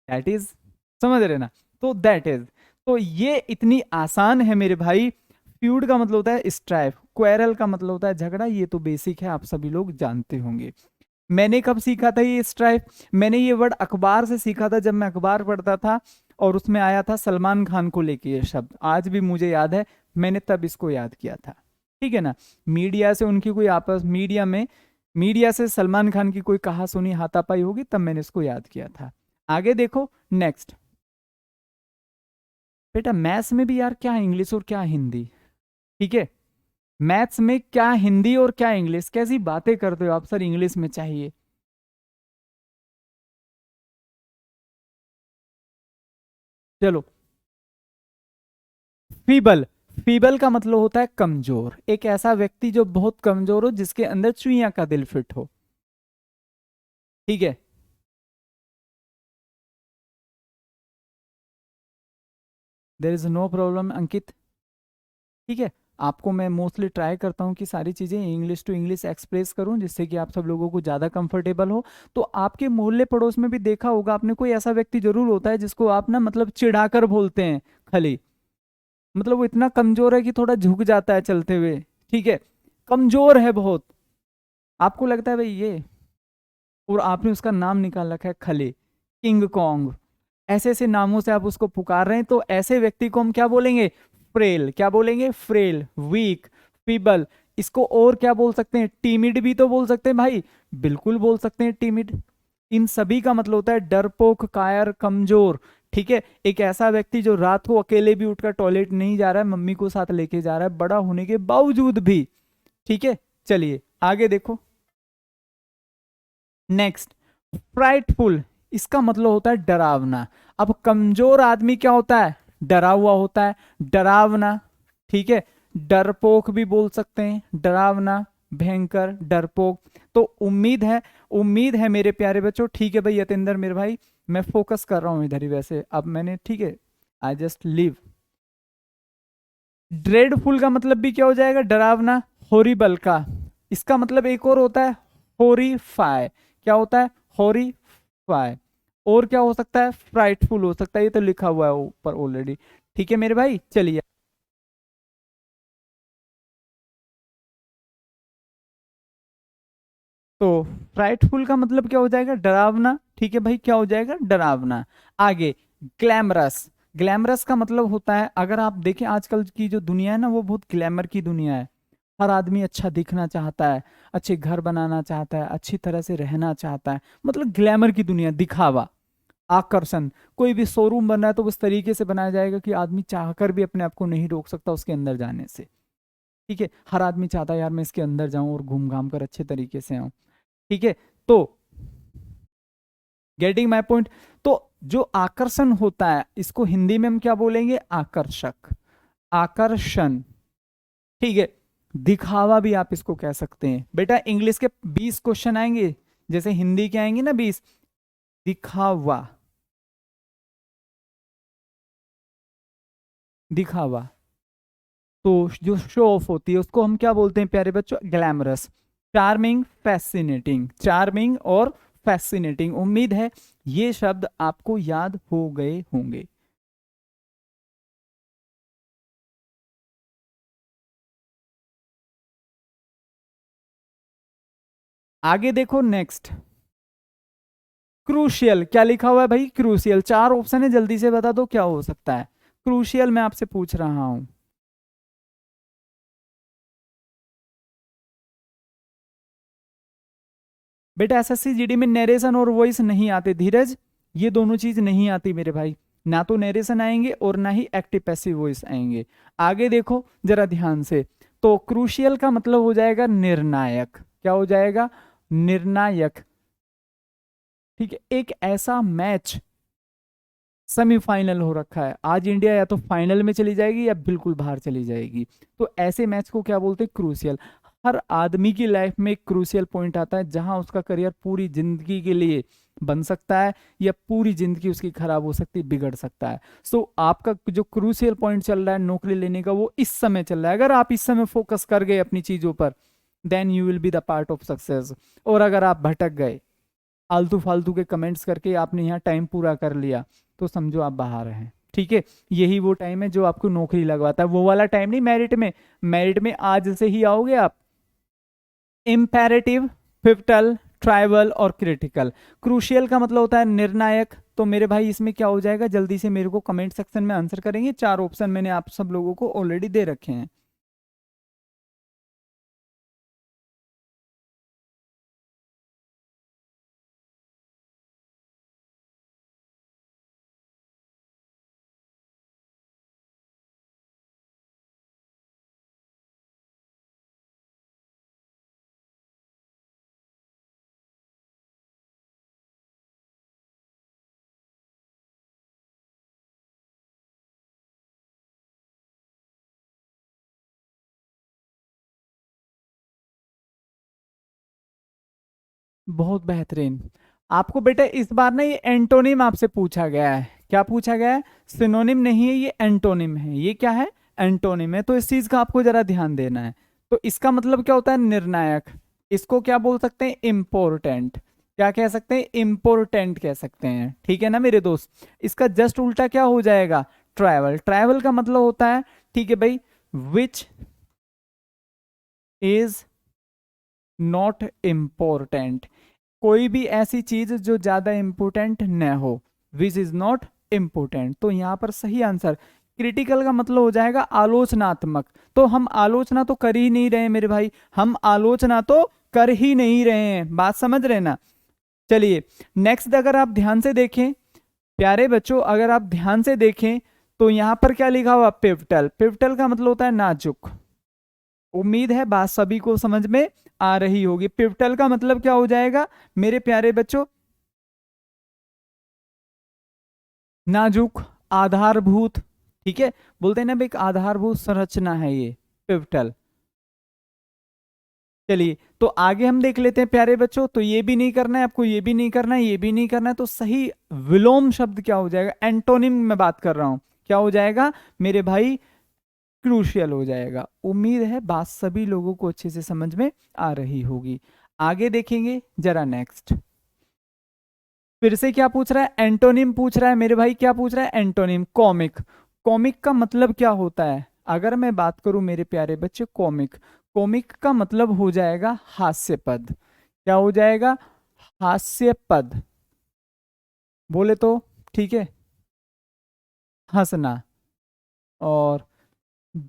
दैट इज, समझ रहे ना, तो दैट इज, तो ये इतनी आसान है मेरे भाई। फ्यूड का मतलब होता है स्ट्राइफ, क्वेरल का मतलब होता है झगड़ा, ये तो बेसिक है, आप सभी लोग जानते होंगे। मैंने कब सीखा था ये स्ट्राइफ, मैंने ये वर्ड अखबार से सीखा था, जब मैं अखबार पढ़ता था और उसमें आया था सलमान खान को लेके ये शब्द, आज भी मुझे याद है, मैंने तब इसको याद किया था। ठीक है ना, मीडिया से उनकी कोई आपस, मीडिया में, मीडिया से सलमान खान की कोई कहा सुनी हाथापाई होगी, तब मैंने इसको याद किया था। आगे देखो नेक्स्ट, बेटा मैथ्स में भी यार क्या इंग्लिश और क्या हिंदी, ठीक है, मैथ्स में क्या हिंदी और क्या इंग्लिश, कैसी बातें करते हो आप, सर इंग्लिश में चाहिए। चलो, फीबल, फीबल का मतलब होता है कमजोर, एक ऐसा व्यक्ति जो बहुत कमजोर हो, जिसके अंदर चुईया का दिल फिट हो, ठीक है। देर इज नो प्रॉब्लम अंकित, ठीक है। आपको मैं मोस्टली ट्राई करता हूँ कि सारी चीज़ें इंग्लिश टू इंग्लिश एक्सप्रेस करूँ, जिससे कि आप सब लोगों को ज़्यादा कंफर्टेबल हो। तो आपके मोहल्ले पड़ोस में भी देखा होगा आपने, कोई ऐसा व्यक्ति जरूर होता है जिसको आप ना मतलब चिढ़ाकर बोलते हैं खली, मतलब वो इतना कमजोर है कि थोड़ा झुक जाता है चलते हुए, ठीक है, कमजोर है बहुत, आपको लगता है भाई ये, और आपने उसका नाम निकाल रखा है खले, किंग कॉन्ग, ऐसे ऐसे नामों से आप उसको पुकार रहे हैं, तो ऐसे व्यक्ति को हम क्या बोलेंगे, फ्रेल, क्या बोलेंगे, फ्रेल, वीक, फीबल। इसको और क्या बोल सकते हैं, टीमिड भी तो बोल सकते हैं भाई, बिल्कुल बोल सकते हैं टीमिड। इन सभी का मतलब होता है डरपोक, कायर, कमजोर, ठीक है। एक ऐसा व्यक्ति जो रात को अकेले भी उठकर टॉयलेट नहीं जा रहा है, मम्मी को साथ लेके जा रहा है, बड़ा होने के बावजूद भी, ठीक है। चलिए आगे देखो नेक्स्ट, फ्राइटफुल, इसका मतलब होता है डरावना। अब कमजोर आदमी क्या होता है, डरा हुआ होता है, डरावना, ठीक है। डरपोक भी बोल सकते हैं, डरावना, भयंकर, डरपोक। तो उम्मीद है मेरे प्यारे बच्चों, ठीक है भाई यतेंद्र मेरे भाई, मैं फोकस कर रहा हूं इधर ही, वैसे अब मैंने, ठीक है, आई जस्ट लीव। ड्रेडफुल का मतलब भी क्या हो जाएगा, डरावना, हॉरिबल का, इसका मतलब एक और होता है हॉरिफाई, क्या होता है, हॉरिफाई। और क्या हो सकता है, फ्राइटफुल हो सकता है, ये तो लिखा हुआ है ऊपर ऑलरेडी, ठीक है मेरे भाई। चलिए, तो फ्राइटफुल का मतलब क्या हो जाएगा, डरावना, ठीक है भाई, क्या हो जाएगा, डरावना। आगे ग्लैमरस, ग्लैमरस का मतलब होता है, अगर आप देखें आजकल की जो दुनिया है ना, वो बहुत ग्लैमर की दुनिया है। हर आदमी अच्छा दिखना चाहता है, अच्छे घर बनाना चाहता है, अच्छी तरह से रहना चाहता है, मतलब ग्लैमर की दुनिया, दिखावा, आकर्षण। कोई भी शोरूम बन रहा है तो उस तरीके से बनाया जाएगा कि आदमी चाहकर भी अपने आप को नहीं रोक सकता उसके अंदर जाने से। ठीक है, हर आदमी चाहता है यार मैं इसके अंदर जाऊं और घूम घाम कर अच्छे तरीके से आऊं। ठीक है, तो गेटिंग माई पॉइंट। तो जो आकर्षण होता है, इसको हिंदी में हम क्या बोलेंगे? आकर्षक, आकर्षण। ठीक है, दिखावा भी आप इसको कह सकते हैं। बेटा इंग्लिश के 20 क्वेश्चन आएंगे, जैसे हिंदी के आएंगे ना 20। दिखावा, दिखावा। तो जो शो ऑफ होती है उसको हम क्या बोलते हैं प्यारे बच्चों? ग्लैमरस। चार्मिंग, फैसिनेटिंग, चार्मिंग और फैसिनेटिंग। उम्मीद है ये शब्द आपको याद हो गए होंगे। आगे देखो नेक्स्ट, क्रूशियल। क्या लिखा हुआ है भाई? क्रूशियल। चार ऑप्शन है, जल्दी से बता दो क्या हो सकता है। क्रूशियल मैं आपसे पूछ रहा हूं। बेटा एसएससी जीडी में नरेशन और वॉइस नहीं आते धीरज, ये दोनों चीज नहीं आती मेरे भाई। ना तो नरेशन आएंगे और ना ही एक्टिव पैसिव वॉइस आएंगे। आगे देखो जरा ध्यान से। तो क्रूशियल का मतलब हो जाएगा निर्णायक। क्या हो जाएगा? निर्णायक। ठीक है, एक ऐसा मैच सेमीफाइनल हो रखा है, आज इंडिया या तो फाइनल में चली जाएगी या बिल्कुल बाहर चली जाएगी, तो ऐसे मैच को क्या बोलते हैं? क्रूशियल। हर आदमी की लाइफ में एक क्रूशियल पॉइंट आता है जहां उसका करियर पूरी जिंदगी के लिए बन सकता है या पूरी जिंदगी उसकी खराब हो सकती है, बिगड़ सकता है। सो आपका जो क्रूशियल पॉइंट चल रहा है नौकरी लेने का, वो इस समय चल रहा है। अगर आप इस समय फोकस कर गए अपनी चीजों पर, then you will be the part of success. और अगर आप भटक गए, आलतू फालतू के कमेंट्स करके आपने यहाँ टाइम पूरा कर लिया, तो समझो आप बाहर हैं। ठीक है, यही वो टाइम है जो आपको नौकरी लगवाता है, वो वाला टाइम नहीं मेरिट में। मेरिट में आज से ही आओगे आप। इम्पेरेटिव, पिवटल, ट्राइवल और क्रिटिकल। क्रूशियल का मतलब होता है निर्णायक। तो मेरे भाई इसमें क्या हो जाएगा? जल्दी से मेरे को कमेंट सेक्शन में आंसर करेंगे। चार ऑप्शन मैंने आप सब लोगों को ऑलरेडी दे रखे हैं। बहुत बेहतरीन। आपको बेटा इस बार ना ये एंटोनिम आपसे पूछा गया है। क्या पूछा गया है? सिनोनिम नहीं है, ये एंटोनिम है। ये क्या है? एंटोनिम है। तो इस चीज का आपको जरा ध्यान देना है। तो इसका मतलब क्या होता है? निर्णायक। इसको क्या बोल सकते हैं? इम्पोर्टेंट। क्या कह सकते हैं? इम्पोर्टेंट कह सकते हैं। ठीक है ना मेरे दोस्त? इसका जस्ट उल्टा क्या हो जाएगा? ट्रैवल। ट्रैवल का मतलब होता है, ठीक है भाई, विच इज नॉट इम्पोर्टेंट। कोई भी ऐसी चीज जो ज्यादा इंपोर्टेंट न हो, विच इज नॉट इम्पोर्टेंट। तो यहां पर सही आंसर। क्रिटिकल का मतलब हो जाएगा आलोचनात्मक। तो हम आलोचना तो कर ही नहीं रहे मेरे भाई, हम आलोचना तो कर ही नहीं रहे हैं, बात समझ रहे ना? चलिए नेक्स्ट, अगर आप ध्यान से देखें प्यारे बच्चों, अगर आप ध्यान से देखें तो यहां पर क्या लिखा हुआ? पिवटल। पिवटल का मतलब होता है नाजुक। उम्मीद है बात सभी को समझ में आ रही होगी। पिवटल का मतलब क्या हो जाएगा मेरे प्यारे बच्चों? नाजुक, आधारभूत। ठीक है, बोलते हैं ना भाई एक आधारभूत संरचना है ये पिवटल। चलिए तो आगे हम देख लेते हैं प्यारे बच्चों। तो ये भी नहीं करना है आपको, ये भी नहीं करना है, ये भी नहीं करना है। तो सही विलोम शब्द क्या हो जाएगा? एंटोनिम में बात कर रहा हूं। क्या हो जाएगा मेरे भाई? क्रूशियल हो जाएगा। उम्मीद है बात सभी लोगों को अच्छे से समझ में आ रही होगी। आगे देखेंगे जरा नेक्स्ट। फिर से क्या पूछ रहा है? एंटोनिम पूछ रहा है मेरे भाई। क्या पूछ रहा है? एंटोनिम। कॉमिक। कॉमिक का मतलब क्या होता है? अगर मैं बात करूं मेरे प्यारे बच्चे, कॉमिक, कॉमिक का मतलब हो जाएगा हास्यपद। क्या हो जाएगा? हास्यपद। बोले तो ठीक है, हंसना। और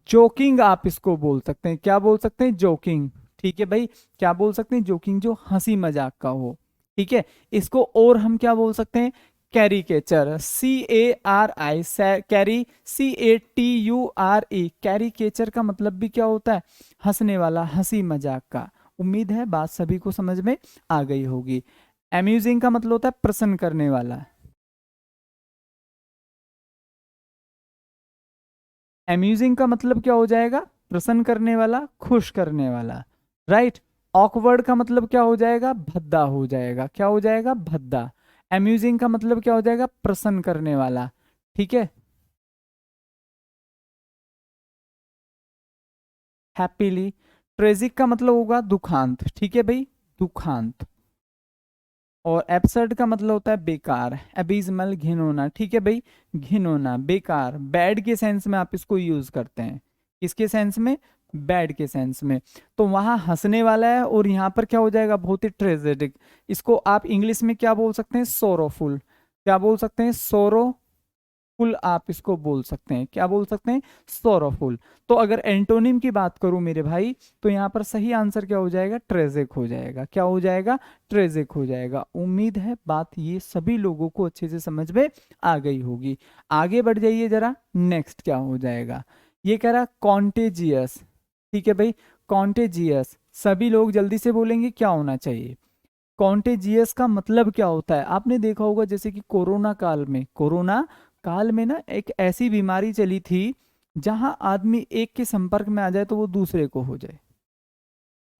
जोकिंग आप इसको बोल सकते हैं, क्या बोल सकते हैं, जोकिंग। ठीक है भाई, क्या बोल सकते हैं, जोकिंग, जो हंसी मजाक का हो। ठीक है, इसको और हम क्या बोल सकते हैं, caricature, CARI, carry, CATURE, caricature का मतलब भी क्या होता है, हंसने वाला, हंसी मजाक का। उम्मीद है बात सभी को समझ में आ गई होगी। अम्यूजिंग का मतलब होता है प्रसन्न करने वाला। अम्यूजिंग का मतलब क्या हो जाएगा, प्रसन्न करने वाला, खुश करने वाला। राइट। ऑकवर्ड का मतलब क्या हो जाएगा, भद्दा हो जाएगा, क्या हो जाएगा, भद्दा। अम्यूजिंग का मतलब क्या हो जाएगा, प्रसन्न करने वाला। ठीक है। हैप्पीली। ट्रेजिक का मतलब होगा दुखांत। ठीक है भाई, दुखांत। और एब्सर्ड का मतलब होता है बेकार, एबिजमल, घिनौना। ठीक है भाई, घिनौना, बेकार, बैड के सेंस में आप इसको यूज करते हैं। किसके सेंस में, बैड के सेंस में। तो वहां हंसने वाला है और यहाँ पर क्या हो जाएगा, बहुत ही ट्रेजेडिक। इसको आप इंग्लिश में क्या बोल सकते हैं, सोरोफुल। क्या बोल सकते हैं, सोरो फुल, आप इसको बोल सकते हैं, क्या बोल सकते हैं, सोरोफुल। तो अगर एंटोनिम की बात करूं मेरे भाई, तो यहां पर सही आंसर क्या हो जाएगा, ट्रेजिक हो जाएगा। क्या हो जाएगा, ट्रेजिक हो जाएगा। उम्मीद है बात ये सभी लोगों को अच्छे से समझ में आ गई होगी। आगे बढ़ जाइए जरा, नेक्स्ट क्या हो जाएगा, ये कह रहा कॉन्टेजियस। ठीक है भाई, कॉन्टेजियस, सभी लोग जल्दी से बोलेंगे क्या होना चाहिए। कॉन्टेजियस का मतलब क्या होता है, आपने देखा होगा जैसे कि कोरोना काल में, कोरोना काल में ना एक ऐसी बीमारी चली थी जहां आदमी एक के संपर्क में आ जाए तो वो दूसरे को हो जाए,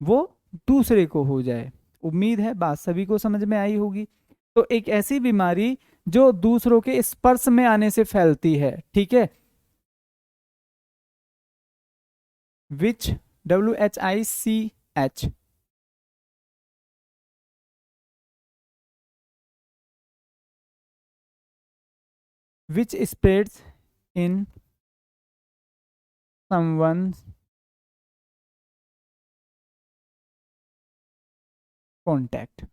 वो दूसरे को हो जाए। उम्मीद है बात सभी को समझ में आई होगी। तो एक ऐसी बीमारी जो दूसरों के स्पर्श में आने से फैलती है। ठीक है, विच, WHICH, which spreads in someone contact,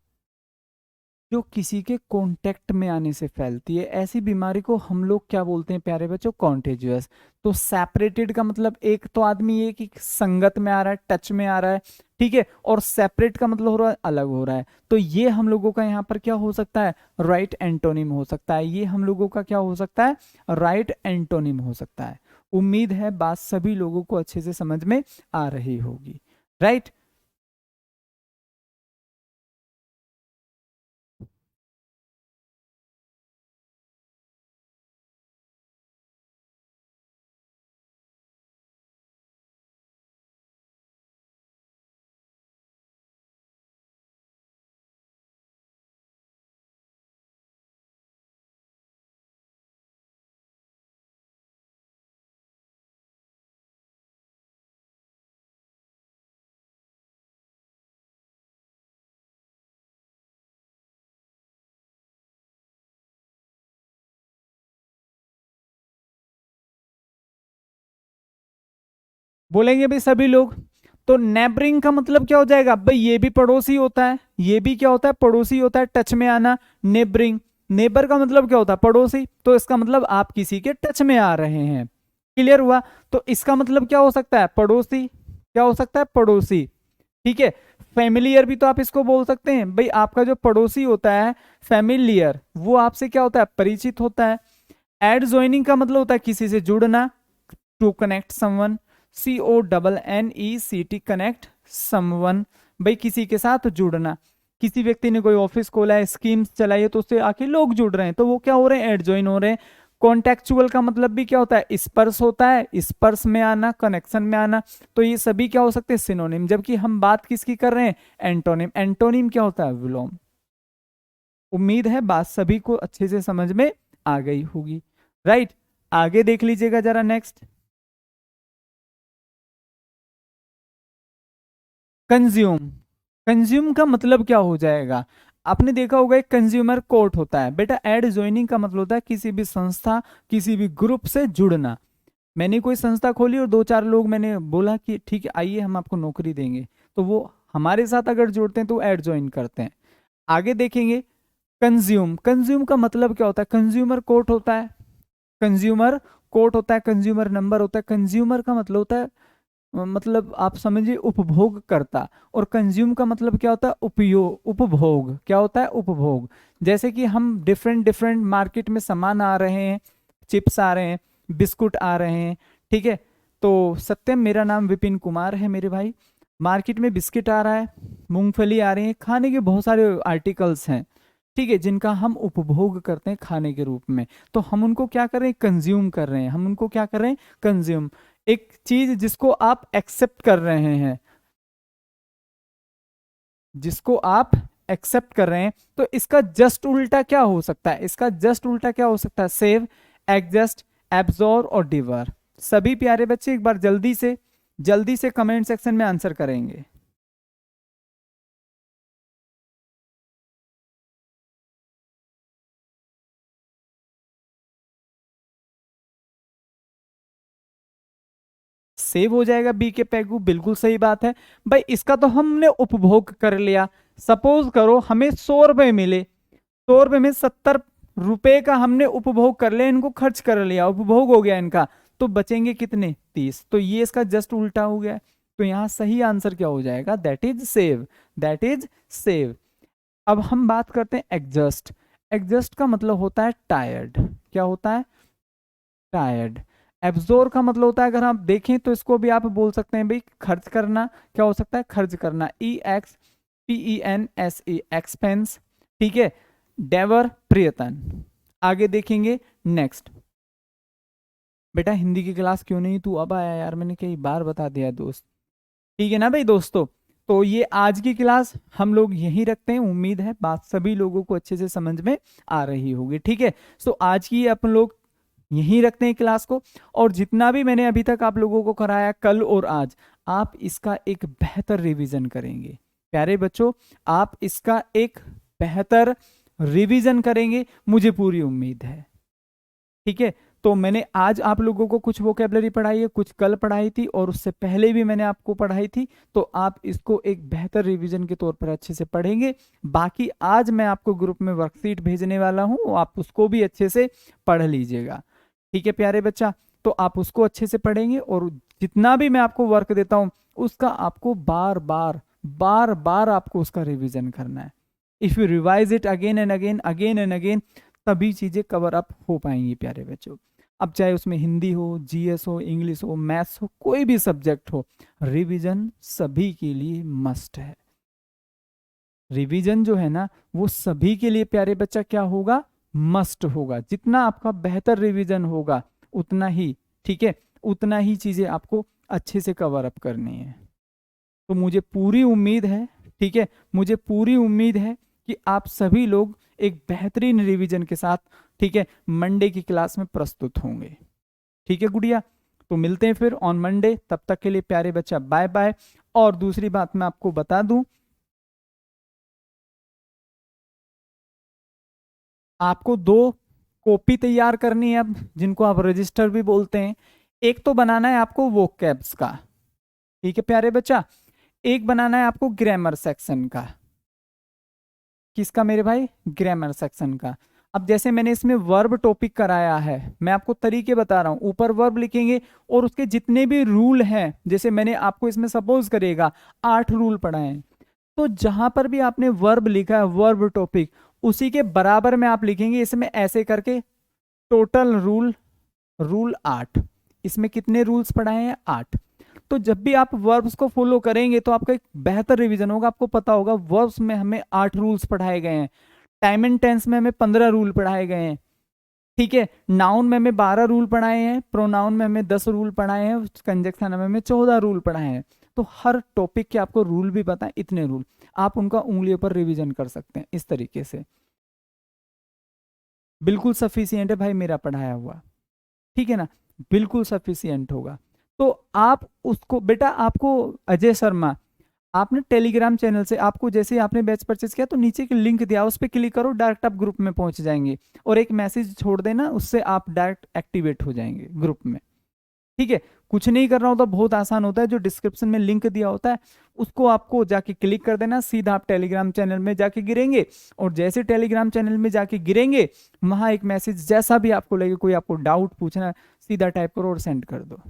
जो किसी के कांटेक्ट में आने से फैलती है, ऐसी बीमारी को हम लोग क्या बोलते हैं प्यारे बच्चों, कॉन्टेजियस। तो सेपरेटेड का मतलब एक तो आदमी एक ही संगत में आ रहा है, टच में आ रहा है। ठीक है, और सेपरेट का मतलब हो रहा है अलग हो रहा है। तो ये हम लोगों का यहाँ पर क्या हो सकता है, राइट एंटोनिम हो सकता है। ये हम लोगों का क्या हो सकता है, राइट एंटोनिम हो सकता है। उम्मीद है बात सभी लोगों को अच्छे से समझ में आ रही होगी। राइट। बोलेंगे भाई सभी लोग। तो नेबरिंग का मतलब क्या हो जाएगा भाई, ये भी पड़ोसी होता है, ये भी क्या होता है, पड़ोसी होता है, टच में आना, नेबरिंग। नेबर का मतलब क्या होता है, पड़ोसी। तो इसका मतलब आप किसी के टच में आ रहे हैं। क्लियर हुआ। तो इसका मतलब क्या हो सकता है, पड़ोसी। क्या हो सकता है, पड़ोसी। ठीक है। फैमिलियर भी तो आप इसको बोल सकते हैं भाई, आपका जो पड़ोसी होता है, फैमिलियर, वो आपसे क्या होता है, परिचित होता है। एड ज्वाइनिंग का मतलब होता है किसी से जुड़ना, to connect someone, CONNECT, connect someone, भाई किसी के साथ जुड़ना। किसी व्यक्ति ने कोई ऑफिस खोला है, स्कीम्स चलाई है, तो उससे आके लोग जुड़ रहे हैं, तो वो क्या हो रहे हैं, एड ज्वाइन हो रहे हैं। कॉन्टेक्चुअल का मतलब भी क्या होता है, स्पर्श होता है, स्पर्श में आना, कनेक्शन में आना। तो ये सभी क्या हो सकते हैं, सिनोनिम। जबकि हम बात किसकी कर रहे हैं, एंटोनिम। एंटोनिम क्या होता है, विलोम। उम्मीद है बात सभी को अच्छे से समझ में आ गई होगी। राइट। आगे देख लीजिएगा जरा, नेक्स्ट, कंज्यूम। कंज्यूम का मतलब क्या हो जाएगा, आपने देखा होगा एक कंज्यूमर कोर्ट होता है बेटा। एड ज्वाइनिंग का मतलब होता है किसी भी संस्था, किसी भी ग्रुप से जुड़ना। मैंने कोई संस्था खोली और दो चार लोग मैंने बोला कि ठीक है आइए हम आपको नौकरी देंगे, तो वो हमारे साथ अगर जुड़ते हैं तो एड ज्वाइन करते हैं। आगे देखेंगे, कंज्यूम। कंज्यूम का मतलब क्या होता है, कंज्यूमर कोर्ट होता है, कंज्यूमर कोट होता है, कंज्यूमर नंबर होता है। कंज्यूमर का मतलब होता है, मतलब आप समझिए उपभोग करता, और कंज्यूम का मतलब क्या होता है, उपयोग, उपभोग। क्या होता है, उपभोग। जैसे कि हम डिफरेंट डिफरेंट मार्केट में सामान आ रहे हैं, चिप्स आ रहे हैं, बिस्कुट आ रहे हैं, ठीक है। तो सत्यम, मेरा नाम विपिन कुमार है मेरे भाई। मार्केट में बिस्किट आ रहा है, मूंगफली आ रही है, खाने के बहुत सारे आर्टिकल्स हैं, ठीक है, जिनका हम उपभोग करते हैं खाने के रूप में। तो हम उनको क्या कर रहे हैं, कंज्यूम कर रहे हैं। हम उनको क्या कर रहे हैं, कंज्यूम। एक चीज जिसको आप एक्सेप्ट कर रहे हैं, जिसको आप एक्सेप्ट कर रहे हैं, तो इसका जस्ट उल्टा क्या हो सकता है, इसका जस्ट उल्टा क्या हो सकता है, सेव, एडजस्ट, एब्जॉर्ब और डिवर। सभी प्यारे बच्चे एक बार जल्दी से कमेंट सेक्शन में आंसर करेंगे। सेव हो जाएगा बी के पैगू, बिल्कुल सही बात है भाई। इसका तो हमने उपभोग कर लिया। सपोज करो हमें 100 रुपए मिले, 100 रुपए में 70 रुपए का हमने उपभोग कर लिया, इनको खर्च कर लिया, उपभोग हो गया इनका। तो बचेंगे कितने, 30। तो ये इसका जस्ट उल्टा हो गया। तो यहाँ सही आंसर क्या हो जाएगा, that is save, that is save. अब हम बात करते हैं एडजस्ट। एडजस्ट का मतलब होता है टायर्ड। क्या होता है, टायर्ड। एब्जोर का मतलब होता है, अगर आप देखें तो इसको भी आप बोल सकते हैं भाई खर्च करना। क्या हो सकता है, खर्च करना, EXPENSE, एक्सपेंस, ठीक है। डेवर, प्रयत्न। आगे देखेंगे नेक्स्ट। बेटा हिंदी की क्लास क्यों नहीं तू अब आया यार, मैंने कई बार बता दिया दोस्त, ठीक है ना भाई दोस्तों। तो ये आज की क्लास हम लोग यहीं रखते हैं। उम्मीद है बात सभी लोगों को अच्छे से समझ में आ रही होगी, ठीक है। सो आज की अपन लोग यहीं रखते हैं क्लास को। और जितना भी मैंने अभी तक आप लोगों को कराया कल और आज, आप इसका एक बेहतर रिवीजन करेंगे प्यारे बच्चों, आप इसका एक बेहतर रिवीजन करेंगे, मुझे पूरी उम्मीद है, ठीक है। तो मैंने आज आप लोगों को कुछ वोकेबलरी पढ़ाई है, कुछ कल पढ़ाई थी, और उससे पहले भी मैंने आपको पढ़ाई थी। तो आप इसको एक बेहतर रिवीजन के तौर पर अच्छे से पढ़ेंगे। बाकी आज मैं आपको ग्रुप में वर्कशीट भेजने वाला हूं, आप उसको भी अच्छे से पढ़ लीजिएगा, ठीक है प्यारे बच्चा। तो आप उसको अच्छे से पढ़ेंगे, और जितना भी मैं आपको वर्क देता हूं उसका आपको बार बार आपको उसका रिवीजन करना है। If you revise it again and again, तभी चीजें कवर अप हो पाएंगी प्यारे बच्चों। अब चाहे उसमें हिंदी हो, जीएस हो, इंग्लिश हो, मैथ्स हो, कोई भी सब्जेक्ट हो, रिवीजन सभी के लिए मस्ट है। रिवीजन जो है ना वो सभी के लिए प्यारे बच्चा क्या होगा, मस्ट होगा। जितना आपका बेहतर रिवीजन होगा उतना ही, ठीक है, उतना ही चीजें आपको अच्छे से कवर अप करनी है। तो मुझे पूरी उम्मीद है, ठीक है, मुझे पूरी उम्मीद है कि आप सभी लोग एक बेहतरीन रिवीजन के साथ, ठीक है, मंडे की क्लास में प्रस्तुत होंगे, ठीक है गुड़िया। तो मिलते हैं फिर ऑन मंडे, तब तक के लिए प्यारे बच्चा बाय बाय। और दूसरी बात मैं आपको बता दूं, आपको 2 कॉपी तैयार करनी है अब, जिनको आप रजिस्टर भी बोलते हैं। एक तो बनाना है आपको वोकैब्स का, ठीक है प्यारे बच्चा, एक बनाना है आपको ग्रामर सेक्शन का। किसका मेरे भाई, ग्रामर सेक्शन का। अब जैसे मैंने इसमें वर्ब टॉपिक कराया है, मैं आपको तरीके बता रहा हूं। ऊपर वर्ब लिखेंगे और उसके जितने भी रूल हैं, जैसे मैंने आपको इसमें सपोज करेगा 8 रूल पढ़ाए हैं, तो जहां पर भी आपने वर्ब लिखा है, वर्ब टॉपिक, उसी के बराबर में आप लिखेंगे इसमें ऐसे करके टोटल रूल 8। इसमें कितने रूल्स पढ़ाए हैं, 8। तो जब भी आप वर्ब्स को फॉलो करेंगे तो आपका एक बेहतर रिवीजन होगा। आपको पता होगा वर्ब्स में हमें 8 रूल्स पढ़ाए गए हैं, टाइम एंड टेंस में हमें 15 रूल पढ़ाए गए हैं, ठीक है। नाउन में हमें 12 रूल पढ़ाए हैं, प्रोनाउन में हमें 10 रूल पढ़ाए हैं, कंजक्शन में हमें 14 रूल पढ़ाए हैं। तो हर टॉपिक के आपको रूल भी पता है, इतने रूल आप उनका उंगलियों पर रिवीजन कर सकते हैं इस तरीके से। बिल्कुल सफिशियंट है भाई मेरा पढ़ाया हुआ, ठीक है ना, बिल्कुल सफिशियंट होगा। तो आप उसको बेटा, आपको अजय शर्मा, आपने टेलीग्राम चैनल से, आपको जैसे ही आपने बैच परचेज किया तो नीचे की लिंक दिया, उस पर क्लिक करो, डायरेक्ट आप ग्रुप में पहुंच जाएंगे। और एक मैसेज छोड़ देना, उससे आप डायरेक्ट एक्टिवेट हो जाएंगे ग्रुप में, ठीक है। कुछ नहीं करना होता, बहुत आसान होता है। जो डिस्क्रिप्शन में लिंक दिया होता है उसको आपको जाके क्लिक कर देना, सीधा आप टेलीग्राम चैनल में जाके गिरेंगे, और जैसे टेलीग्राम चैनल में जाके गिरेंगे वहां एक मैसेज जैसा भी आपको लगे, कोई आपको डाउट पूछना, सीधा टाइप करो और सेंड कर दो।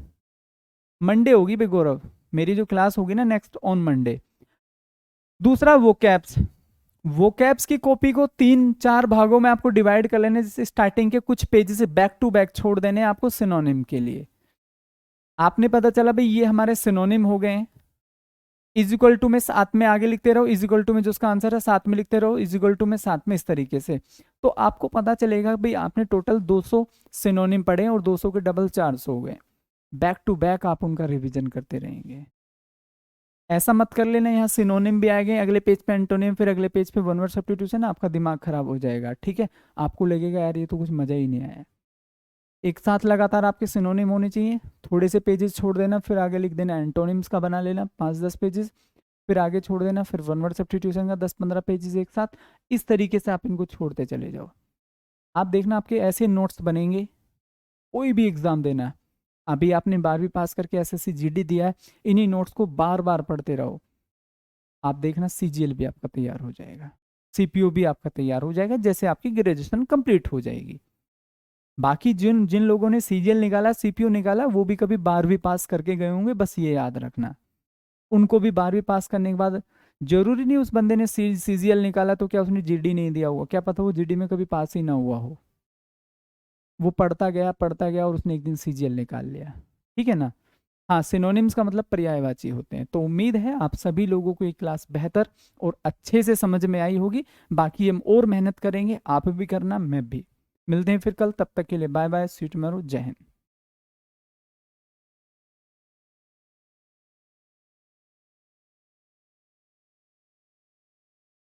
मंडे होगी बे गौरव, मेरी जो क्लास होगी ना नेक्स्ट ऑन मंडे। दूसरा वोकैब्स की कॉपी को 3-4 भागों में आपको डिवाइड कर लेने, जैसे स्टार्टिंग के कुछ पेजेस बैक टू बैक छोड़ देने आपको सिनोनिम के लिए। आपने पता चला भाई ये हमारे सिनोनिम हो गए। इज इक्वल टू में साथ में आगे लिखते रहो, इज इक्वल टू में जो उसका आंसर है साथ में लिखते रहो, इज इक्वल टू में साथ में, इस तरीके से। तो आपको पता चलेगा भाई आपने टोटल 200 सिनोनिम पढ़े और 200 के डबल 400 हो गए। बैक टू बैक आप उनका रिवीजन करते रहेंगे। ऐसा मत कर लेना यहाँ सिनोनिम भी आ गए, अगले पेज पे एंटोनिम, फिर अगले पेज पे वन वर्ड सब्स्टिट्यूशन, आपका दिमाग खराब हो जाएगा। ठीक है, आपको लगेगा यार ये तो कुछ मजा ही नहीं आया। एक साथ लगातार आपके सिनोनिम होने चाहिए, थोड़े से पेजेस छोड़ देना, फिर आगे लिख देना एंटोनिम्स का बना लेना 5-10 पेजेस, फिर आगे छोड़ देना, फिर वन वर्ड सब्स्टिट्यूशन का 10-15 पेजेस एक साथ। इस तरीके से आप इनको छोड़ते चले जाओ। आप देखना आपके ऐसे नोट्स बनेंगे, कोई भी एग्जाम देना। अभी आपने 12वीं पास करके एसएससी जीडी दिया है, इन्हीं नोट्स को बार बार पढ़ते रहो। आप देखना सीजीएल भी आपका तैयार हो जाएगा, सीपीओ भी आपका तैयार हो जाएगा, जैसे आपकी ग्रेजुएशन कंप्लीट हो जाएगी। बाकी जिन जिन लोगों ने सीजीएल निकाला, सीपीओ निकाला, वो भी कभी 12वीं पास करके गए होंगे, बस ये याद रखना। उनको भी 12वीं पास करने के बाद जरूरी नहीं उस बंदे ने सीजीएल निकाला तो क्या उसने जीडी नहीं दिया हुआ, क्या पता वो जीडी में कभी पास ही ना हुआ हो। वो पढ़ता गया और उसने एक दिन सीजीएल निकाल लिया। ठीक है ना। हाँ, सिनोनिम्स का मतलब पर्यायवाची होते हैं। तो उम्मीद है आप सभी लोगों को ये क्लास बेहतर और अच्छे से समझ में आई होगी। बाकी हम और मेहनत करेंगे, आप भी करना, मैं भी। मिलते हैं फिर कल, तब तक के लिए bye bye, see you tomorrow, जय हिंद।